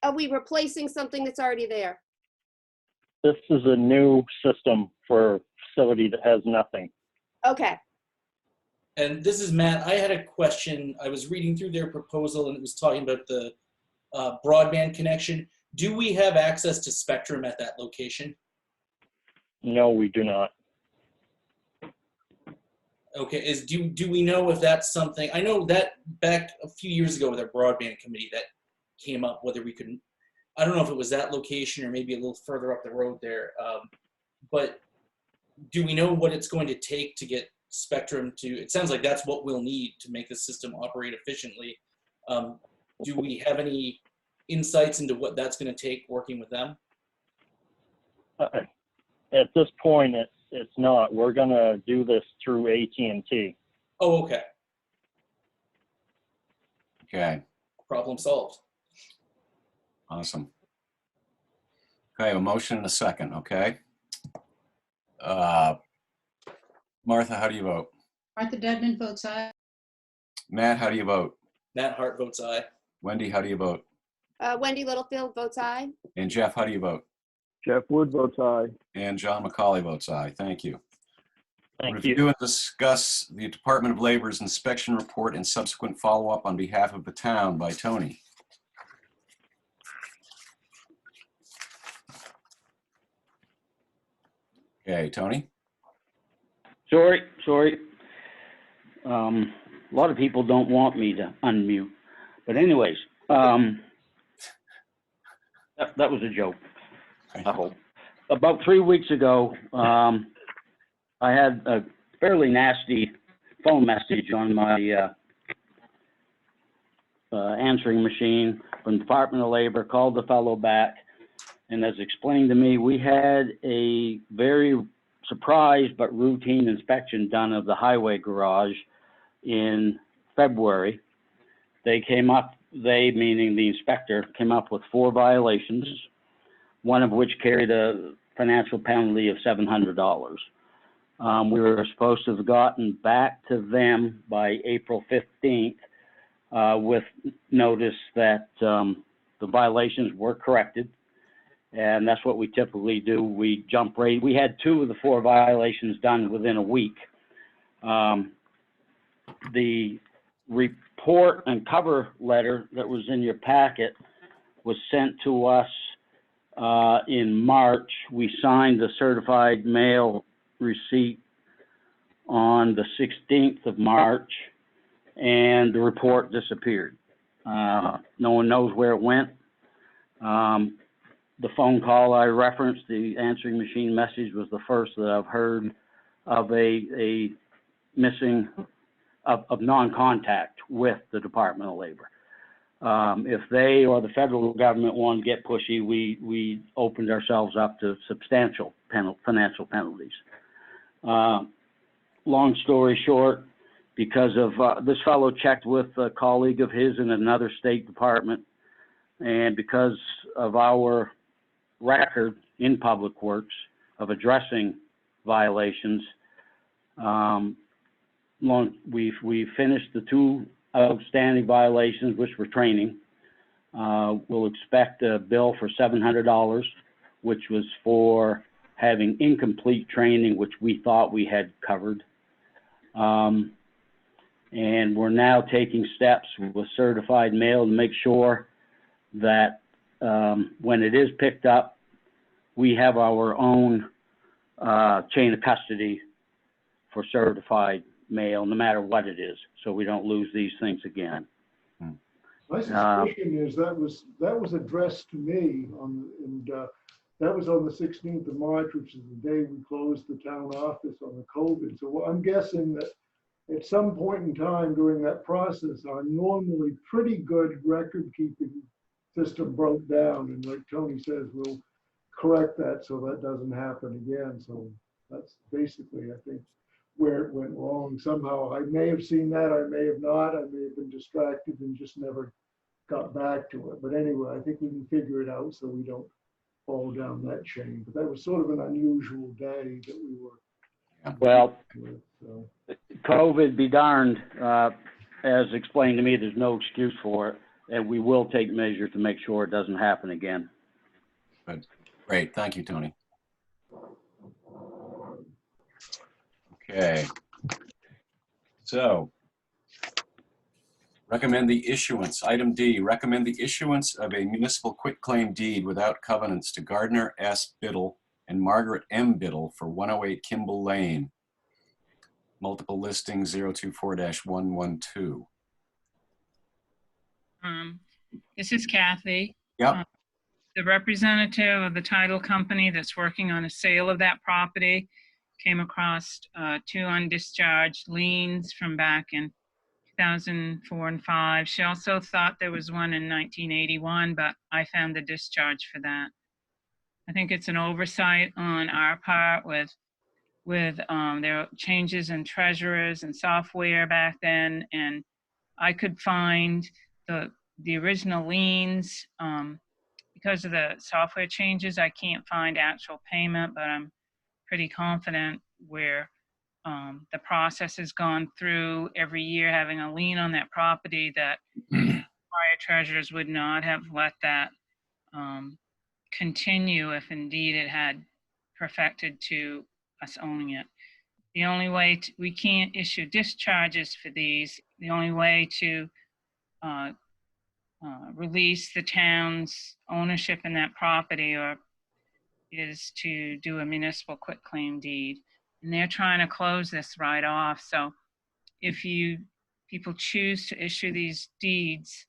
are we replacing something that's already there? This is a new system for a facility that has nothing. Okay. And this is Matt. I had a question. I was reading through their proposal and it was talking about the broadband connection. Do we have access to Spectrum at that location? No, we do not. Okay, do we know if that's something, I know that back a few years ago with our broadband committee that came up, whether we could, I don't know if it was that location or maybe a little further up the road there, but do we know what it's going to take to get Spectrum to, it sounds like that's what we'll need to make the system operate efficiently. Do we have any insights into what that's going to take working with them? At this point, it's not. We're going to do this through AT&T. Oh, okay. Okay, Problem solved. awesome. Okay, a motion and a second, okay? Martha, how do you vote? Martha Dedman votes aye. Matt, how do you vote? Matt Hart votes aye. Wendy, how do you vote? Wendy Littlefield votes aye. And Jeff, how do you vote? Jeff Wood votes aye. And John McCauley votes aye. Thank you. Thank Review you. and discuss the Department of Labor's inspection report and subsequent follow-up on behalf of the town by Tony. Okay, Tony? Sorry. A lot of people don't want me to unmute. But anyways, that was a joke, I hope. About 3 weeks ago, I had a fairly nasty phone message on my answering machine from the Department of Labor, called the fellow back, and as explained to me, we had a very surprise but routine inspection done of the highway garage in February. They came up, meaning the inspector, came up with 4 violations, one of which carried a financial penalty of $700. We were supposed to have gotten back to them by April 15th with notice that the violations were corrected. And that's what we typically do. We jump right. We had 2 of the 4 violations done within a week. The report and cover letter that was in your packet was sent to us in March. We signed the certified mail receipt on the 16th of March, and the report disappeared. No one knows where it went. The phone call I referenced, the answering machine message, was the first that I've heard of a missing, of non-contact with the Department of Labor. If they or the federal government wanted to get pushy, we opened ourselves up to substantial financial penalties. Long story short, because of this fellow checked with a colleague of his in another state department, and because of our record in Public Works of addressing violations, we finished the 2 outstanding violations, which were training. We'll expect a bill for $700, which was for having incomplete training, which we thought we had covered. And we're now taking steps with certified mail to make sure that when it is picked up, we have our own chain of custody for certified mail, no matter what it is, so we don't lose these things again. My suspicion is that was addressed to me that was on the 16th of March, which is the day we closed the town office on the COVID. So I'm guessing that at some point in time during that process, our normally pretty good record keeping system broke down, and like Tony says, we'll correct that so that doesn't happen again. So that's basically, I think, where it went wrong. Somehow I may have seen that, I may have not, I may have been distracted and just never got back to it. But anyway, I think we can figure it out so we don't fall down that chain. But that was sort of an unusual day that we were Well, with, so. COVID be darned. has explained to me there's no excuse for it, and we will take measures to make sure it doesn't happen again. Good. Great. Thank you, Tony. Okay. So, recommend the issuance. Item D, recommend the issuance of a municipal quitclaim deed without covenants to Gardner S. Biddle and Margaret M. Biddle for 108 Kimball Lane. Multiple listing 024-112. This is Kathy. Yep. The representative of the title company that's working on a sale of that property came across 2 undischarged liens from back in 2004 and 5. She also thought there was one in 1981, but I found the discharge for that. I think it's an oversight on our part with there were changes in treasurers and software back then, and I could find the original liens. Because of the software changes, I can't find actual payment, but I'm pretty confident where the process has gone through every year having a lien on that property that prior treasurers would not have let that continue if indeed it had perfected to us owning it. The only way we can't issue discharges for these. The only way to release the town's ownership in that property is to do a municipal quitclaim deed. And they're trying to close this right off. So if people choose to issue these deeds,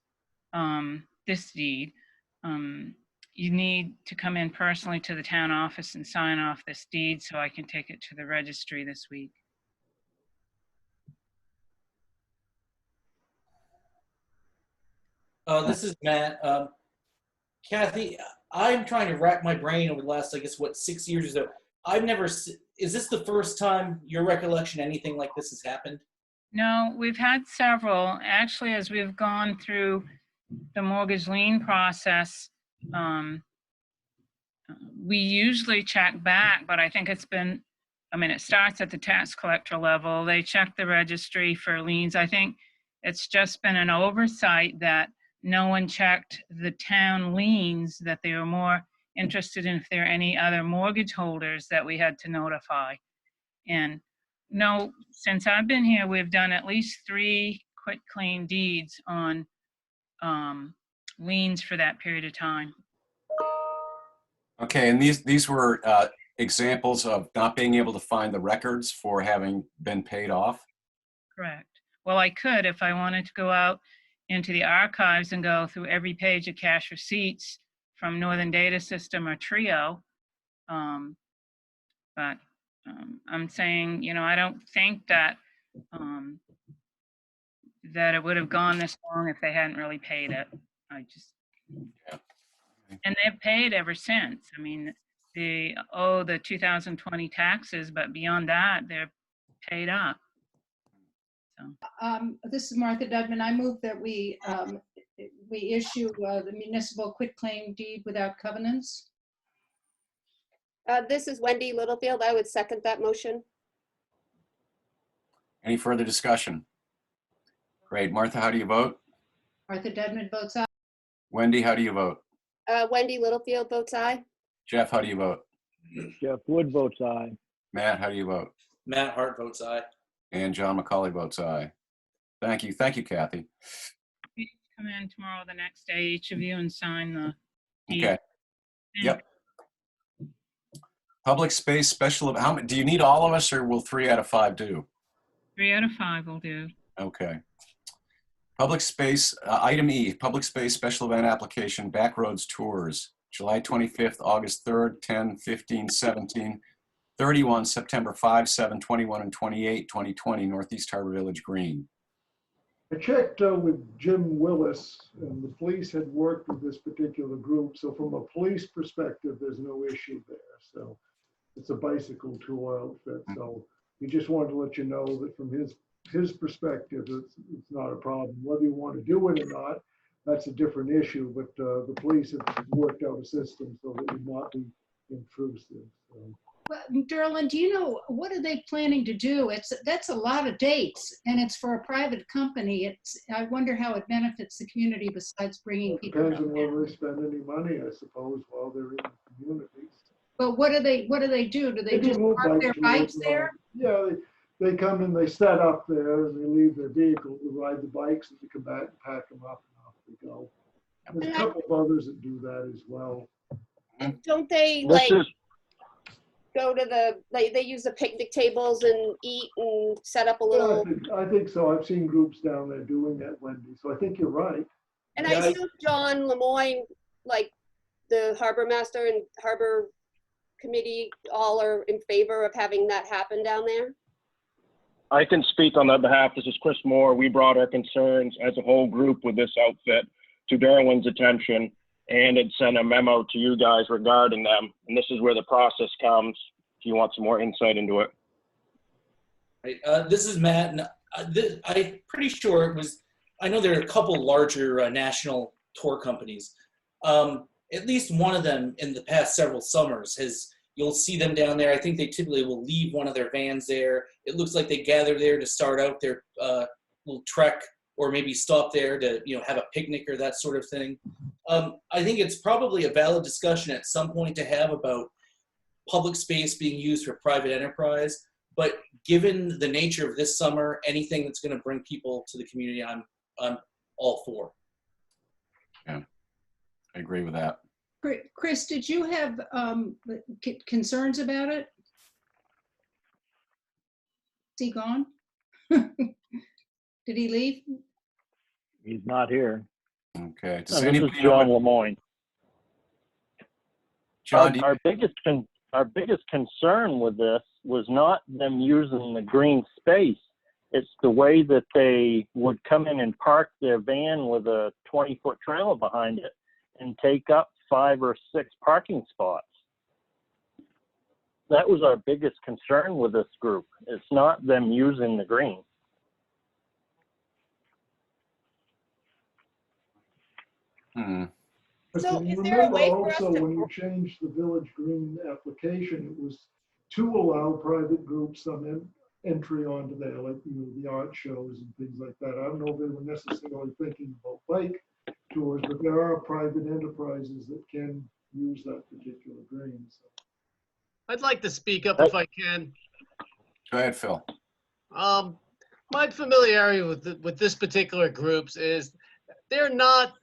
this deed, you need to come in personally to the town office and sign off this deed so I can take it to the registry this week. This is Matt. Kathy, I'm trying to rack my brain over the last, I guess, 6 years or so. I've never, is this the first time, your recollection, anything like this has happened? No, we've had several. Actually, as we've gone through the mortgage lien process, we usually check back, but I think it starts at the tax collector level. They check the registry for liens. I think it's just been an oversight that no one checked the town liens, that they were more interested in if there are any other mortgage holders that we had to notify. And no, since I've been here, we've done at least 3 quitclaim deeds on liens for that period of time. Okay, and these were examples of not being able to find the records for having been paid off? Correct. Well, I could if I wanted to go out into the archives and go through every page of cash receipts from Northern Data System or Trio. But I'm saying, I don't think that that it would have gone this long if they hadn't really paid it. And they've paid ever since. I mean, they owe the 2020 taxes, but beyond that, they're paid up. So. This is Martha Dudman. I move that we issue the municipal quitclaim deed without covenants. This is Wendy Littlefield. I would second that motion. Any further discussion? Great. Martha, how do you vote? Martha Dudman votes aye. Wendy, how do you vote? Wendy Littlefield votes aye. Jeff, how do you vote? Jeff Wood votes aye. Matt, how do you vote? Matt Hart votes aye. And John McCauley votes aye. Thank you. Thank you, Kathy. You come in tomorrow, the next day, each of you, and sign the deed. Okay. Yep. Public space special, how many, do you need all of us, or will 3 out of 5 do? 3 out of 5 will do. Okay. Public space, item E, public space special event application, Backroads Tours, July 25th, August 3rd, 10, 15, 17, 31, September 5, 7, 21, and 28, 2020, Northeast Harbor Village Green. I checked with Jim Willis, and the police had worked with this particular group. So from a police perspective, there's no issue there. So it's a bicycle tour outfit. So he just wanted to let you know that from his perspective, it's not a problem. Whether you want to do it or not, that's a different issue. But the police have worked out a system so that it would not be intrusive. So. Well, Derlin, do you know, what are they planning to do? That's a lot of dates, and it's for a private company. I wonder how it benefits the community besides bringing people. Depends on whether they spend any money, I suppose, while they're in the communities. But what do they do? Do they just do park their tours bikes there? around. Yeah, they come and they set up there and they leave their vehicle to ride the bikes and they come back and pack them up and off they go. There's a couple of others that do that as well. Don't they like go to they use the picnic tables and eat and set up a little? Yeah, I think so. I've seen groups down there doing that, Wendy. So I think you're right. And I assume John Lemoyne, like the harbor master and harbor committee, all are in favor of having that happen down there. I can speak on their behalf. This is Chris Moore. We brought our concerns as a whole group with this outfit to Darwin's attention and had sent a memo to you guys regarding them. And this is where the process comes, if you want some more insight into it. Right. This is Matt, and I'm pretty sure it was, I know there are a couple larger national tour companies. At least one of them in the past several summers you'll see them down there. I think they typically will leave one of their vans there. It looks like they gather there to start out their little trek, or maybe stop there to have a picnic or that sort of thing. I think it's probably a valid discussion at some point to have about public space being used for private enterprise. But given the nature of this summer, anything that's going to bring people to the community, I'm all for. Yeah, I agree with that. Chris, did you have concerns about it? Is he gone? Did he leave? He's not here. Okay. This is John Lemoyne. John, our biggest concern with this was not them using the green space. It's the way that they would come in and park their van with a 20-foot trailer behind it and take up 5 or 6 parking spots. That was our biggest concern with this group. It's not them using the green. So But is there a way for us also, to? when you changed the Village Green application, it was to allow private groups some entry onto there, like the art shows and things like that. I don't know if they were necessarily thinking about bike tours, but there are private enterprises that can use that particular green. So. I'd like to speak up if I can. Go ahead, Phil. My familiarity with this particular groups is they're not,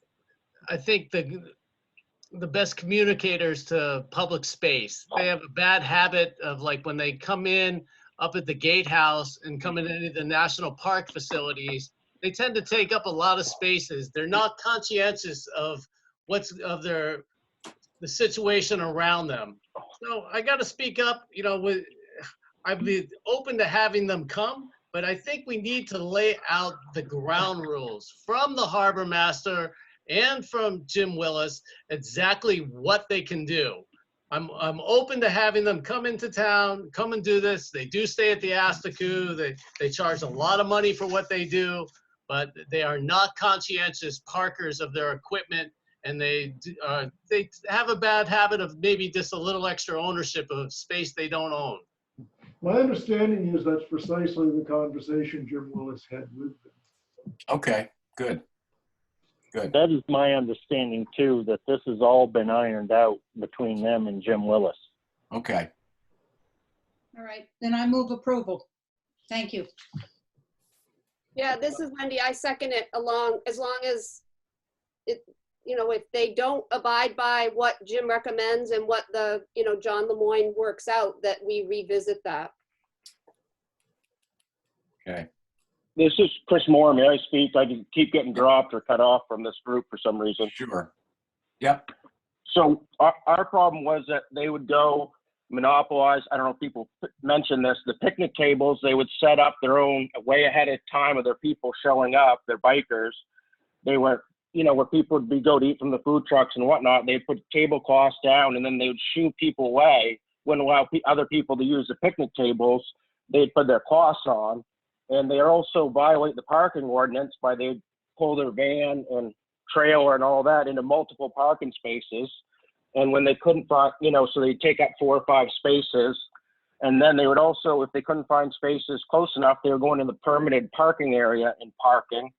I think, the best communicators to public space. They have a bad habit of, like, when they come in up at the gatehouse and come into the national park facilities, they tend to take up a lot of spaces. They're not conscientious of the situation around them. So I got to speak up. I'd be open to having them come, but I think we need to lay out the ground rules from the harbor master and from Jim Willis, exactly what they can do. I'm open to having them come into town, come and do this. They do stay at the Astaku. They charge a lot of money for what they do, but they are not conscientious parkers of their equipment, and they have a bad habit of maybe just a little extra ownership of space they don't own. My understanding is that's precisely the conversation Jim Willis had with them. Okay, good. Good. That is my understanding too, that this has all been ironed out between them and Jim Willis. Okay. All right, then I move approval. Thank you. Yeah, this is Wendy. I second it as long as it, if they don't abide by what Jim recommends and what the, John Lemoyne works out, that we revisit that. Okay. This is Chris Moore. May I speak? I keep getting dropped or cut off from this group for some reason. Sure. Yep. So our problem was that they would go monopolize, I don't know if people mentioned this, the picnic tables. They would set up their own way ahead of time of their people showing up, their bikers. They were, where people would go to eat from the food trucks and whatnot. They'd put tablecloths down and then they would shoo people away. Wouldn't allow other people to use the picnic tables. They'd put their cloths on. And they also violate the parking ordinance by they pull their van and trailer and all that into multiple parking spaces. And when they couldn't find, so they take up 4 or 5 spaces And then they would also, if they couldn't find spaces close enough, they were going in the permitted parking area and parking.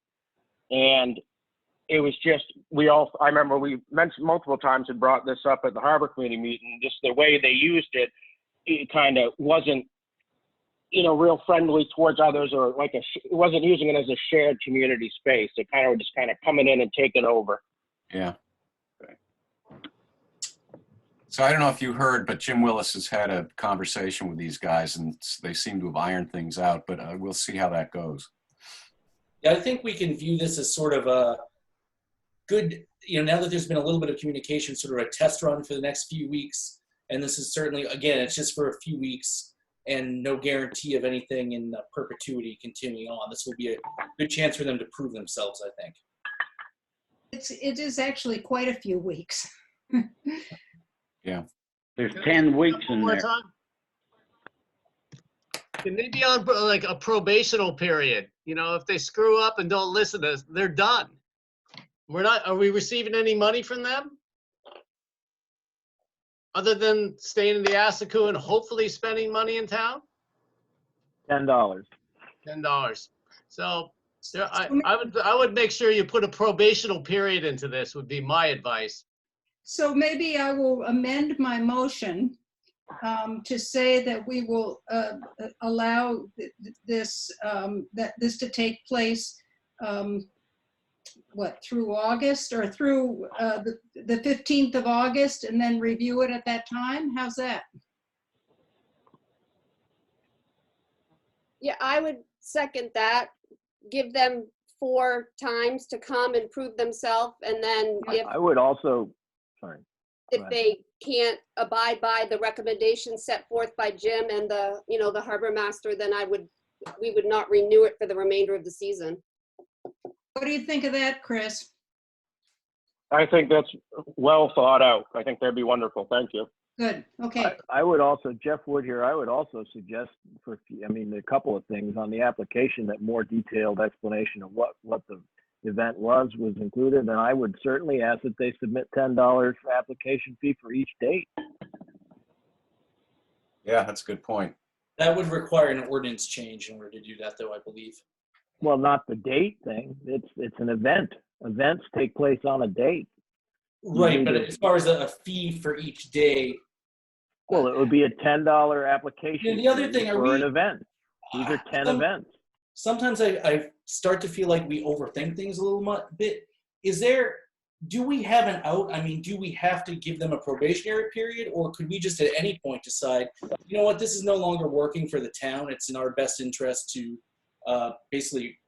And it was just, I remember we mentioned multiple times and brought this up at the Harbor Committee meeting, just the way they used it, it kind of wasn't, real friendly towards others, or it wasn't using it as a shared community space. It kind of just coming in and taking over. Yeah. Okay. So I don't know if you heard, but Jim Willis has had a conversation with these guys, and they seem to have ironed things out, but we'll see how that goes. Yeah, I think we can view this as sort of a good, now that there's been a little bit of communication, sort of a test run for the next few weeks. And this is certainly, again, it's just for a few weeks and no guarantee of anything in perpetuity continuing on. This will be a good chance for them to prove themselves, I think. It is actually quite a few weeks. Yeah. There's 10 weeks in there. Can they be on like a probational period? If they screw up and don't listen to us, they're done. Are we receiving any money from them? Other than staying in the Assacu and hopefully spending money in town? $10. $10. So I would make sure you put a probational period into this, would be my advice. So maybe I will amend my motion to say that we will allow this to take place through August, or through the 15th of August, and then review it at that time? How's that? Yeah, I would second that. Give them 4 times to come and prove themselves, and then I would also, if they can't abide by the recommendations set forth by Jim and the harbor master, then we would not renew it for the remainder of the season. What do you think of that, Chris? I think that's well thought out. I think that'd be wonderful. Thank you. Good. Okay. I would also, Jeff Wood here, I would also suggest a couple of things on the application, that more detailed explanation of what the event was included. And I would certainly ask that they submit $10 for application fee for each date. Yeah, that's a good point. That would require an ordinance change in order to do that, though, I believe. Well, not the date thing. It's an event. Events take place on a date. Right, but as far as a fee for each day. Well, it would be a $10 application The other thing, for an event. These are 10 events. Sometimes I start to feel like we overthink things a little bit. Do we have an out? I mean, do we have to give them a probationary period, or could we just at any point decide, you know what, this is no longer working for the town. It's in our best interest to basically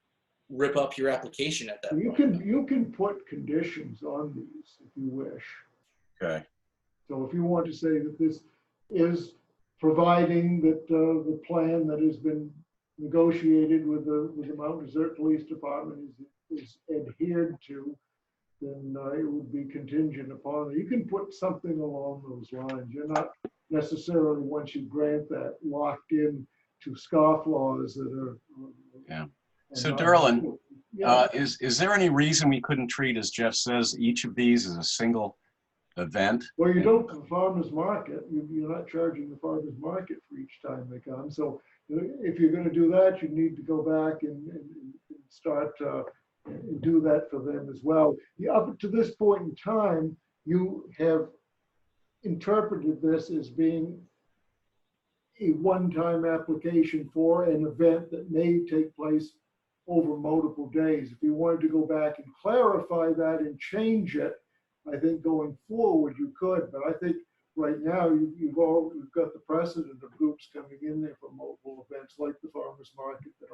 rip up your application at that point. You can put conditions on these if you wish. Okay. So if you want to say that this is providing that the plan that has been negotiated with the Mountain Desert Police Department is adhered to, then it would be contingent upon it. You can put something along those lines. You're not necessarily, once you grant that, locked in to scofflaws that are. Yeah. So Derlin, is there any reason we couldn't treat, as Jeff says, each of these as a single event? Well, you don't for farmers market. You're not charging the farmers market for each time they come. So if you're going to do that, you need to go back and start and do that for them as well. Up to this point in time, you have interpreted this as being a one-time application for an event that may take place over multiple days. If you wanted to go back and clarify that and change it, I think going forward you could, but I think right now you've got the precedent of groups coming in there for multiple events like the farmers market that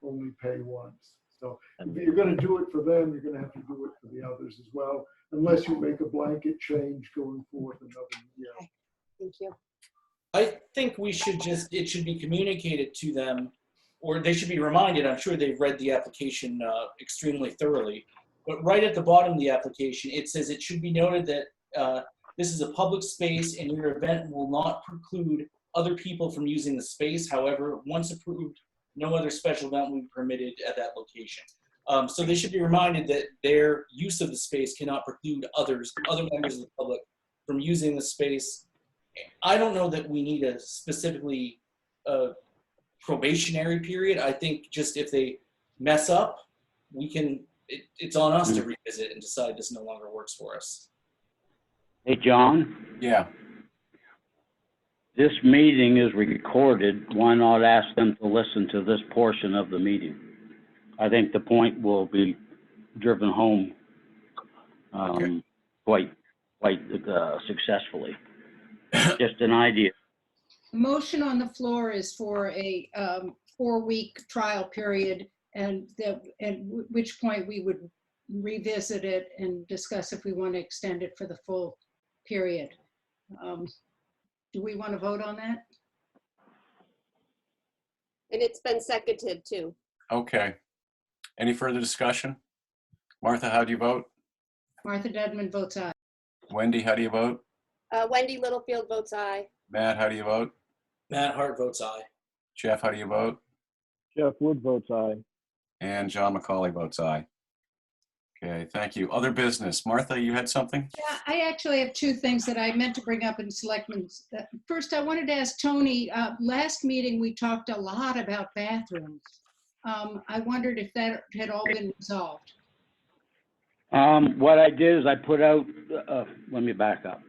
only pay once. So if you're going to do it for them, you're going to have to do it for the others as well, unless you make a blanket change going forward another year. Okay. Thank you. I think it should be communicated to them, or they should be reminded. I'm sure they've read the application extremely thoroughly, but right at the bottom of the application, it says it should be noted that this is a public space and your event will not preclude other people from using the space. However, once approved, no other special event will be permitted at that location. So they should be reminded that their use of the space cannot preclude other members of the public from using the space I don't know that we need a specifically probationary period. I think just if they mess up, we can, it's on us to revisit and decide this no longer works for us. Hey, John, Yeah. this meeting is recorded. Why not ask them to listen to this portion of the meeting? I think the point will be driven home quite successfully. Just an idea. The motion on the floor is for a 4-week trial period, and at which point we would revisit it and discuss if we want to extend it for the full period. Do we want to vote on that? And it's been seconded too. Okay. Any further discussion? Martha, how do you vote? Martha Dedman votes aye. Wendy, how do you vote? Wendy Littlefield votes aye. Matt, how do you vote? Matt Hart votes aye. Jeff, how do you vote? Jeff Wood votes aye. And John McCauley votes aye. Okay, thank you. Other business. Martha, you had something? Yeah, I actually have 2 things that I meant to bring up in selectmen's. First, I wanted to ask Tony, last meeting we talked a lot about bathrooms. I wondered if that had all been resolved. What I did is I put out, let me back up.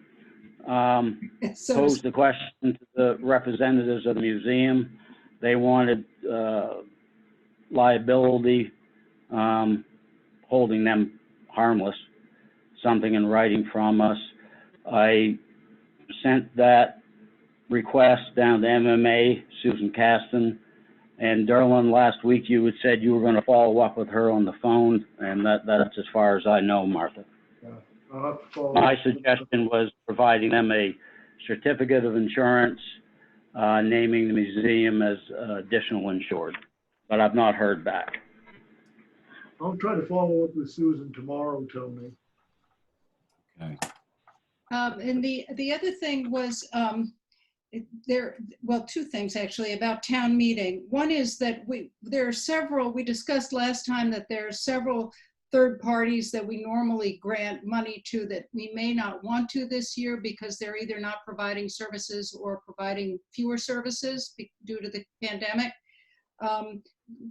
So Posed the question to the representatives of the museum. They wanted liability, holding them harmless, something in writing from us. I sent that request down to MMA, Susan Caston, and Derlin, last week you had said you were going to follow up with her on the phone, and that's as far as I know, Martha. Yeah, I'll have to follow My up. suggestion was providing them a certificate of insurance, naming the museum as additional insured, but I've not heard back. I'll try to follow up with Susan tomorrow, Tony. Okay. And the other thing was, well, 2 things actually about town meeting. One is that we discussed last time that there are several third parties that we normally grant money to that we may not want to this year because they're either not providing services or providing fewer services due to the pandemic.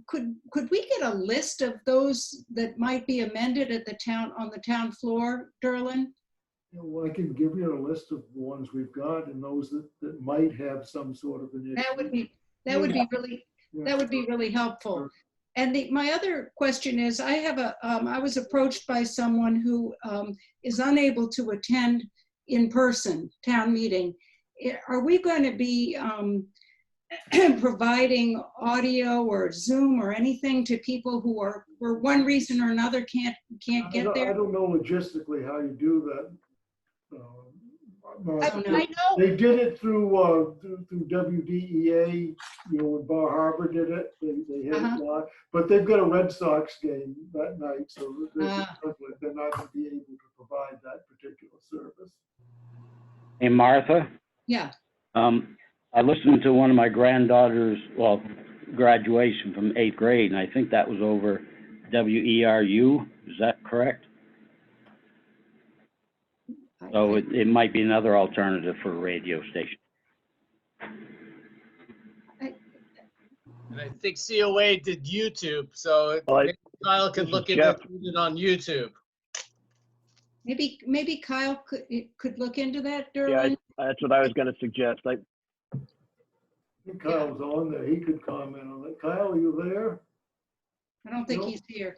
Could we get a list of those that might be amended at on the town floor, Derlin? Well, I can give you a list of the ones we've got and those that might have some sort of an issue. That would be really helpful. And my other question is, I was approached by someone who is unable to attend in person town meeting. Are we going to be providing audio or Zoom or anything to people who are, for one reason or another, can't get there? I don't know logistically how you do that. I know. They did it through WDEA, when Bar Harbor did it. They had it live, but they've got a Red Sox game that night, so they're not going to be able to provide that particular service. Hey, Martha? Yeah. I listened to one of my granddaughter's, graduation from 8th grade, and I think that was over WERU. Is that correct? So it might be another alternative for a radio station. And I think COA did YouTube, so maybe Kyle could look into it on YouTube. Maybe Kyle could look into that, Derlin? Yeah, that's what I was going to suggest. I think Kyle's on there. He could comment on it. Kyle, are you there? I don't think he's here.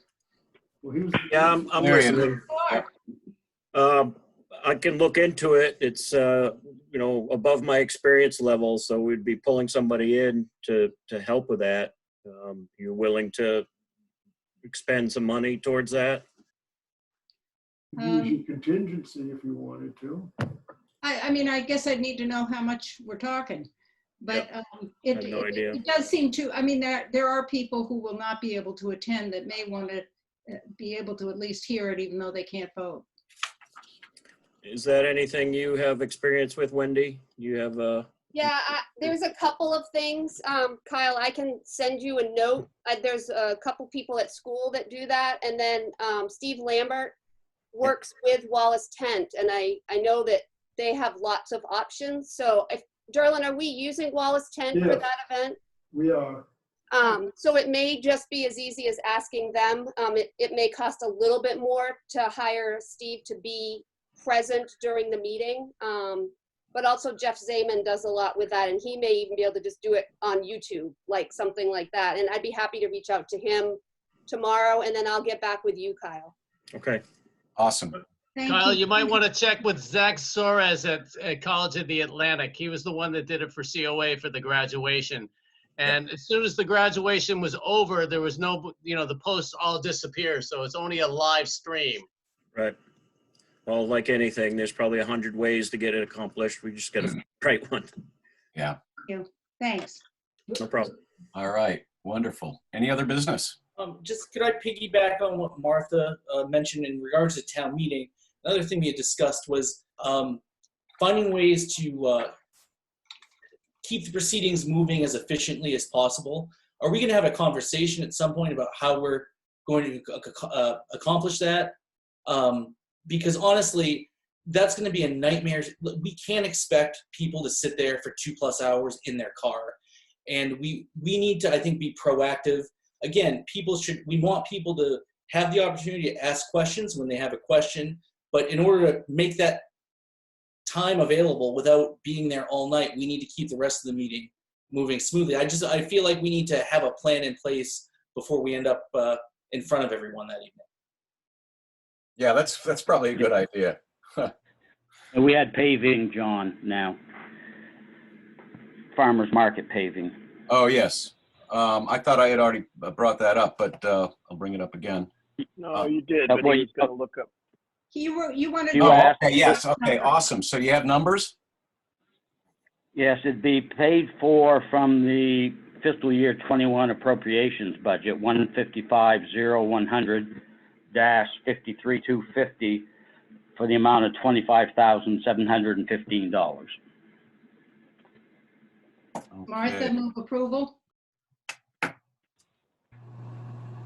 Well, he was. Yeah, I'm listening. I can look into it. It's above my experience level, so we'd be pulling somebody in to help with that. You're willing to expend some money towards that? Use your contingency if you wanted to. I mean, I guess I'd need to know how much we're talking. But it does seem to, I mean, there are people who will not be able to attend that may want to be able to at least hear it, even though they can't vote. Is that anything you have experience with, Wendy? You have Yeah, there's a couple of things. Kyle, I can send you a note. There's a couple people at school that do that. And then Steve Lambert works with Wallace Tent. And I know that they have lots of options. So if, Darlin, are we using Wallace Tent for Yes. that event? We are. So it may just be as easy as asking them. It may cost a little bit more to hire Steve to be present during the meeting. But also Jeff Zayman does a lot with that, and he may even be able to just do it on YouTube, like something like that. And I'd be happy to reach out to him tomorrow, and then I'll get back with you, Kyle. Okay. Awesome. Kyle, you might want to check with Zach Soares at College of the Atlantic. He was the one that did it for COA for the graduation. And as soon as the graduation was over, there was no, the posts all disappear. So it's only a live stream. Right. Well, like anything, there's probably 100 ways to get it accomplished. We just got to write one. Yeah. Thanks. No problem. All right. Wonderful. Any other business? Just could I piggyback on what Martha mentioned in regards to town meeting? Another thing we had discussed was finding ways to keep the proceedings moving as efficiently as possible. Are we going to have a conversation at some point about how we're going to accomplish that? Because honestly, that's going to be a nightmare. We can't expect people to sit there for 2+ hours in their car. And we need to, I think, be proactive. Again, we want people to have the opportunity to ask questions when they have a question. But in order to make that time available without being there all night, we need to keep the rest of the meeting moving smoothly. I feel like we need to have a plan in place before we end up in front of everyone that evening. Yeah, that's probably a good idea. And we had paving, John, now. Farmers market paving. Oh, yes. I thought I had already brought that up, but I'll bring it up again. No, you did, but he was going to look up. You wanted. Oh, okay, yes, okay, awesome. So you have numbers? Yes, it'd be paid for from the fiscal year 21 appropriations budget, 155-0100-53-250 for the amount of $25,715. Martha, move approval.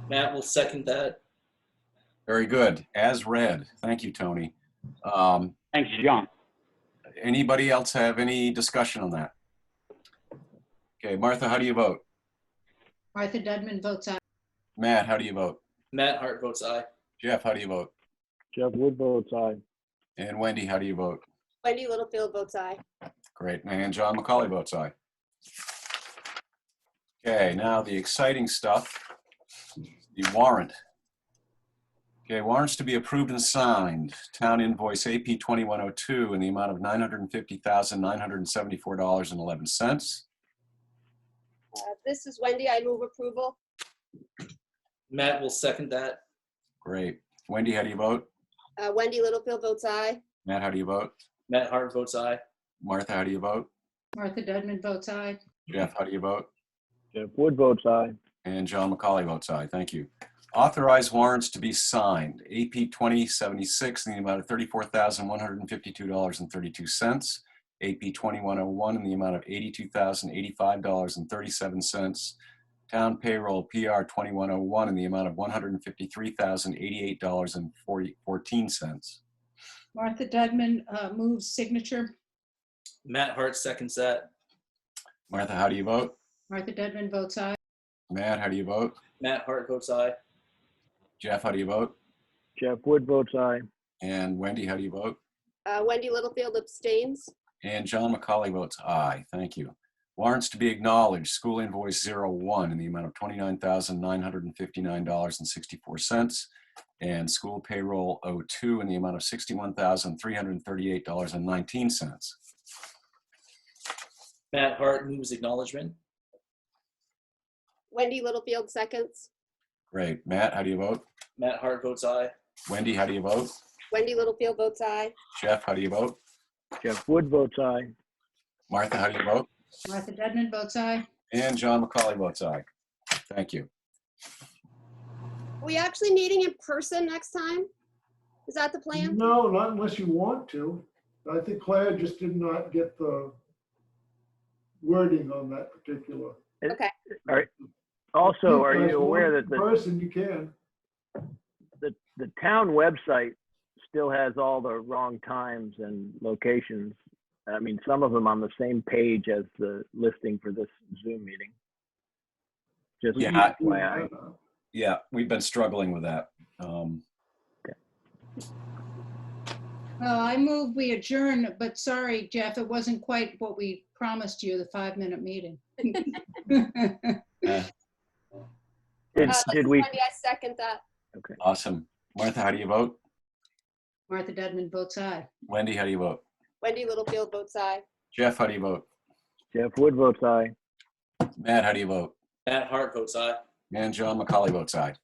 Matt will second that. Very good. As read. Thank you, Tony. Thanks, John. Anybody else have any discussion on that? Okay, Martha, how do you vote? Martha Dudman votes aye. Matt, how do you vote? Matt Hart votes aye. Jeff, how do you vote? Jeff Wood votes aye. And Wendy, how do you vote? Wendy Littlefield votes aye. Great. And John McCauley votes aye. Okay, now the exciting stuff, the warrant. Okay, warrants to be approved and signed. Town invoice AP 2102 in the amount of $950,974.11. This is Wendy. I move approval. Matt will second that. Great. Wendy, how do you vote? Wendy Littlefield votes aye. Matt, how do you vote? Matt Hart votes aye. Martha, how do you vote? Martha Dudman votes aye. Jeff, how do you vote? Jeff Wood votes aye. And John McCauley votes aye. Thank you. Authorized warrants to be signed. AP 2076 in the amount of $34,152.32. AP 2101 in the amount of $82,085.37. Town payroll PR 2101 in the amount of $153,088.14. Martha Dudman moves signature. Matt Hart seconds that. Martha, how do you vote? Martha Dudman votes aye. Matt, how do you vote? Matt Hart votes aye. Jeff, how do you vote? Jeff Wood votes aye. And Wendy, how do you vote? Wendy Littlefield abstains. And John McCauley votes aye. Thank you. Warrants to be acknowledged. School invoice 01 in the amount of $29,959.64. And school payroll 02 in the amount of $61,338.19. Matt Hart moves acknowledgement. Wendy Littlefield seconds. Great. Matt, how do you vote? Matt Hart votes aye. Wendy, how do you vote? Wendy Littlefield votes aye. Jeff, how do you vote? Jeff Wood votes aye. Martha, how do you vote? Martha Dudman votes aye. And John McCauley votes aye. Thank you. Are we actually meeting in person next time? Is that the plan? No, not unless you want to. I think Claire just did not get the wording on that particular. Okay. All right. Also, are guys you aware want that in person you can. the town website still has all the wrong times and locations. I mean, some of them on the same page as the listing for this Zoom meeting. Just Yeah. FYI. Yeah, we've been struggling with that. Well, I move we adjourn, but sorry, Jeff, it wasn't quite what we promised you, the 5-minute meeting. Did we? Wendy, I second that. Okay. Awesome. Martha, how do you vote? Martha Dedman votes aye. Wendy, how do you vote? Wendy Littlefield votes aye. Jeff, how do you vote? Jeff Wood votes aye. Matt, how do you vote? Matt Hart votes aye. And John McCauley votes aye.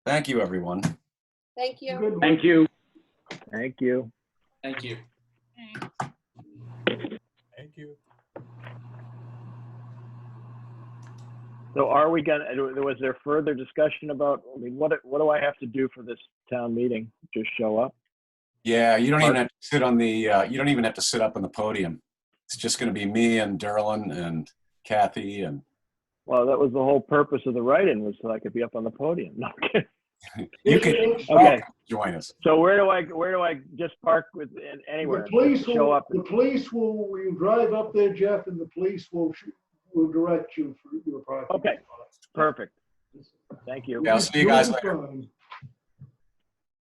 Thank you, everyone. Thank you. Good one. Thank you. Thank you. Thank you. Thank you. So are we gonna, was there further discussion about, I mean, what do I have to do for this town meeting? Just show up? Yeah, you don't even have to sit on the, you don't even have to sit up on the podium. It's just going to be me and Derlin and Kathy and. Well, that was the whole purpose of the write-in, was so I could be up on the podium. No, I'm kidding. You can Okay. join us. So where do I just park with anywhere? The police Show will, up. the police will, you drive up there, Jeff, and the police will direct you for your parking. Okay. Perfect. Thank you. Yeah, I'll see you guys You'll be later. fine.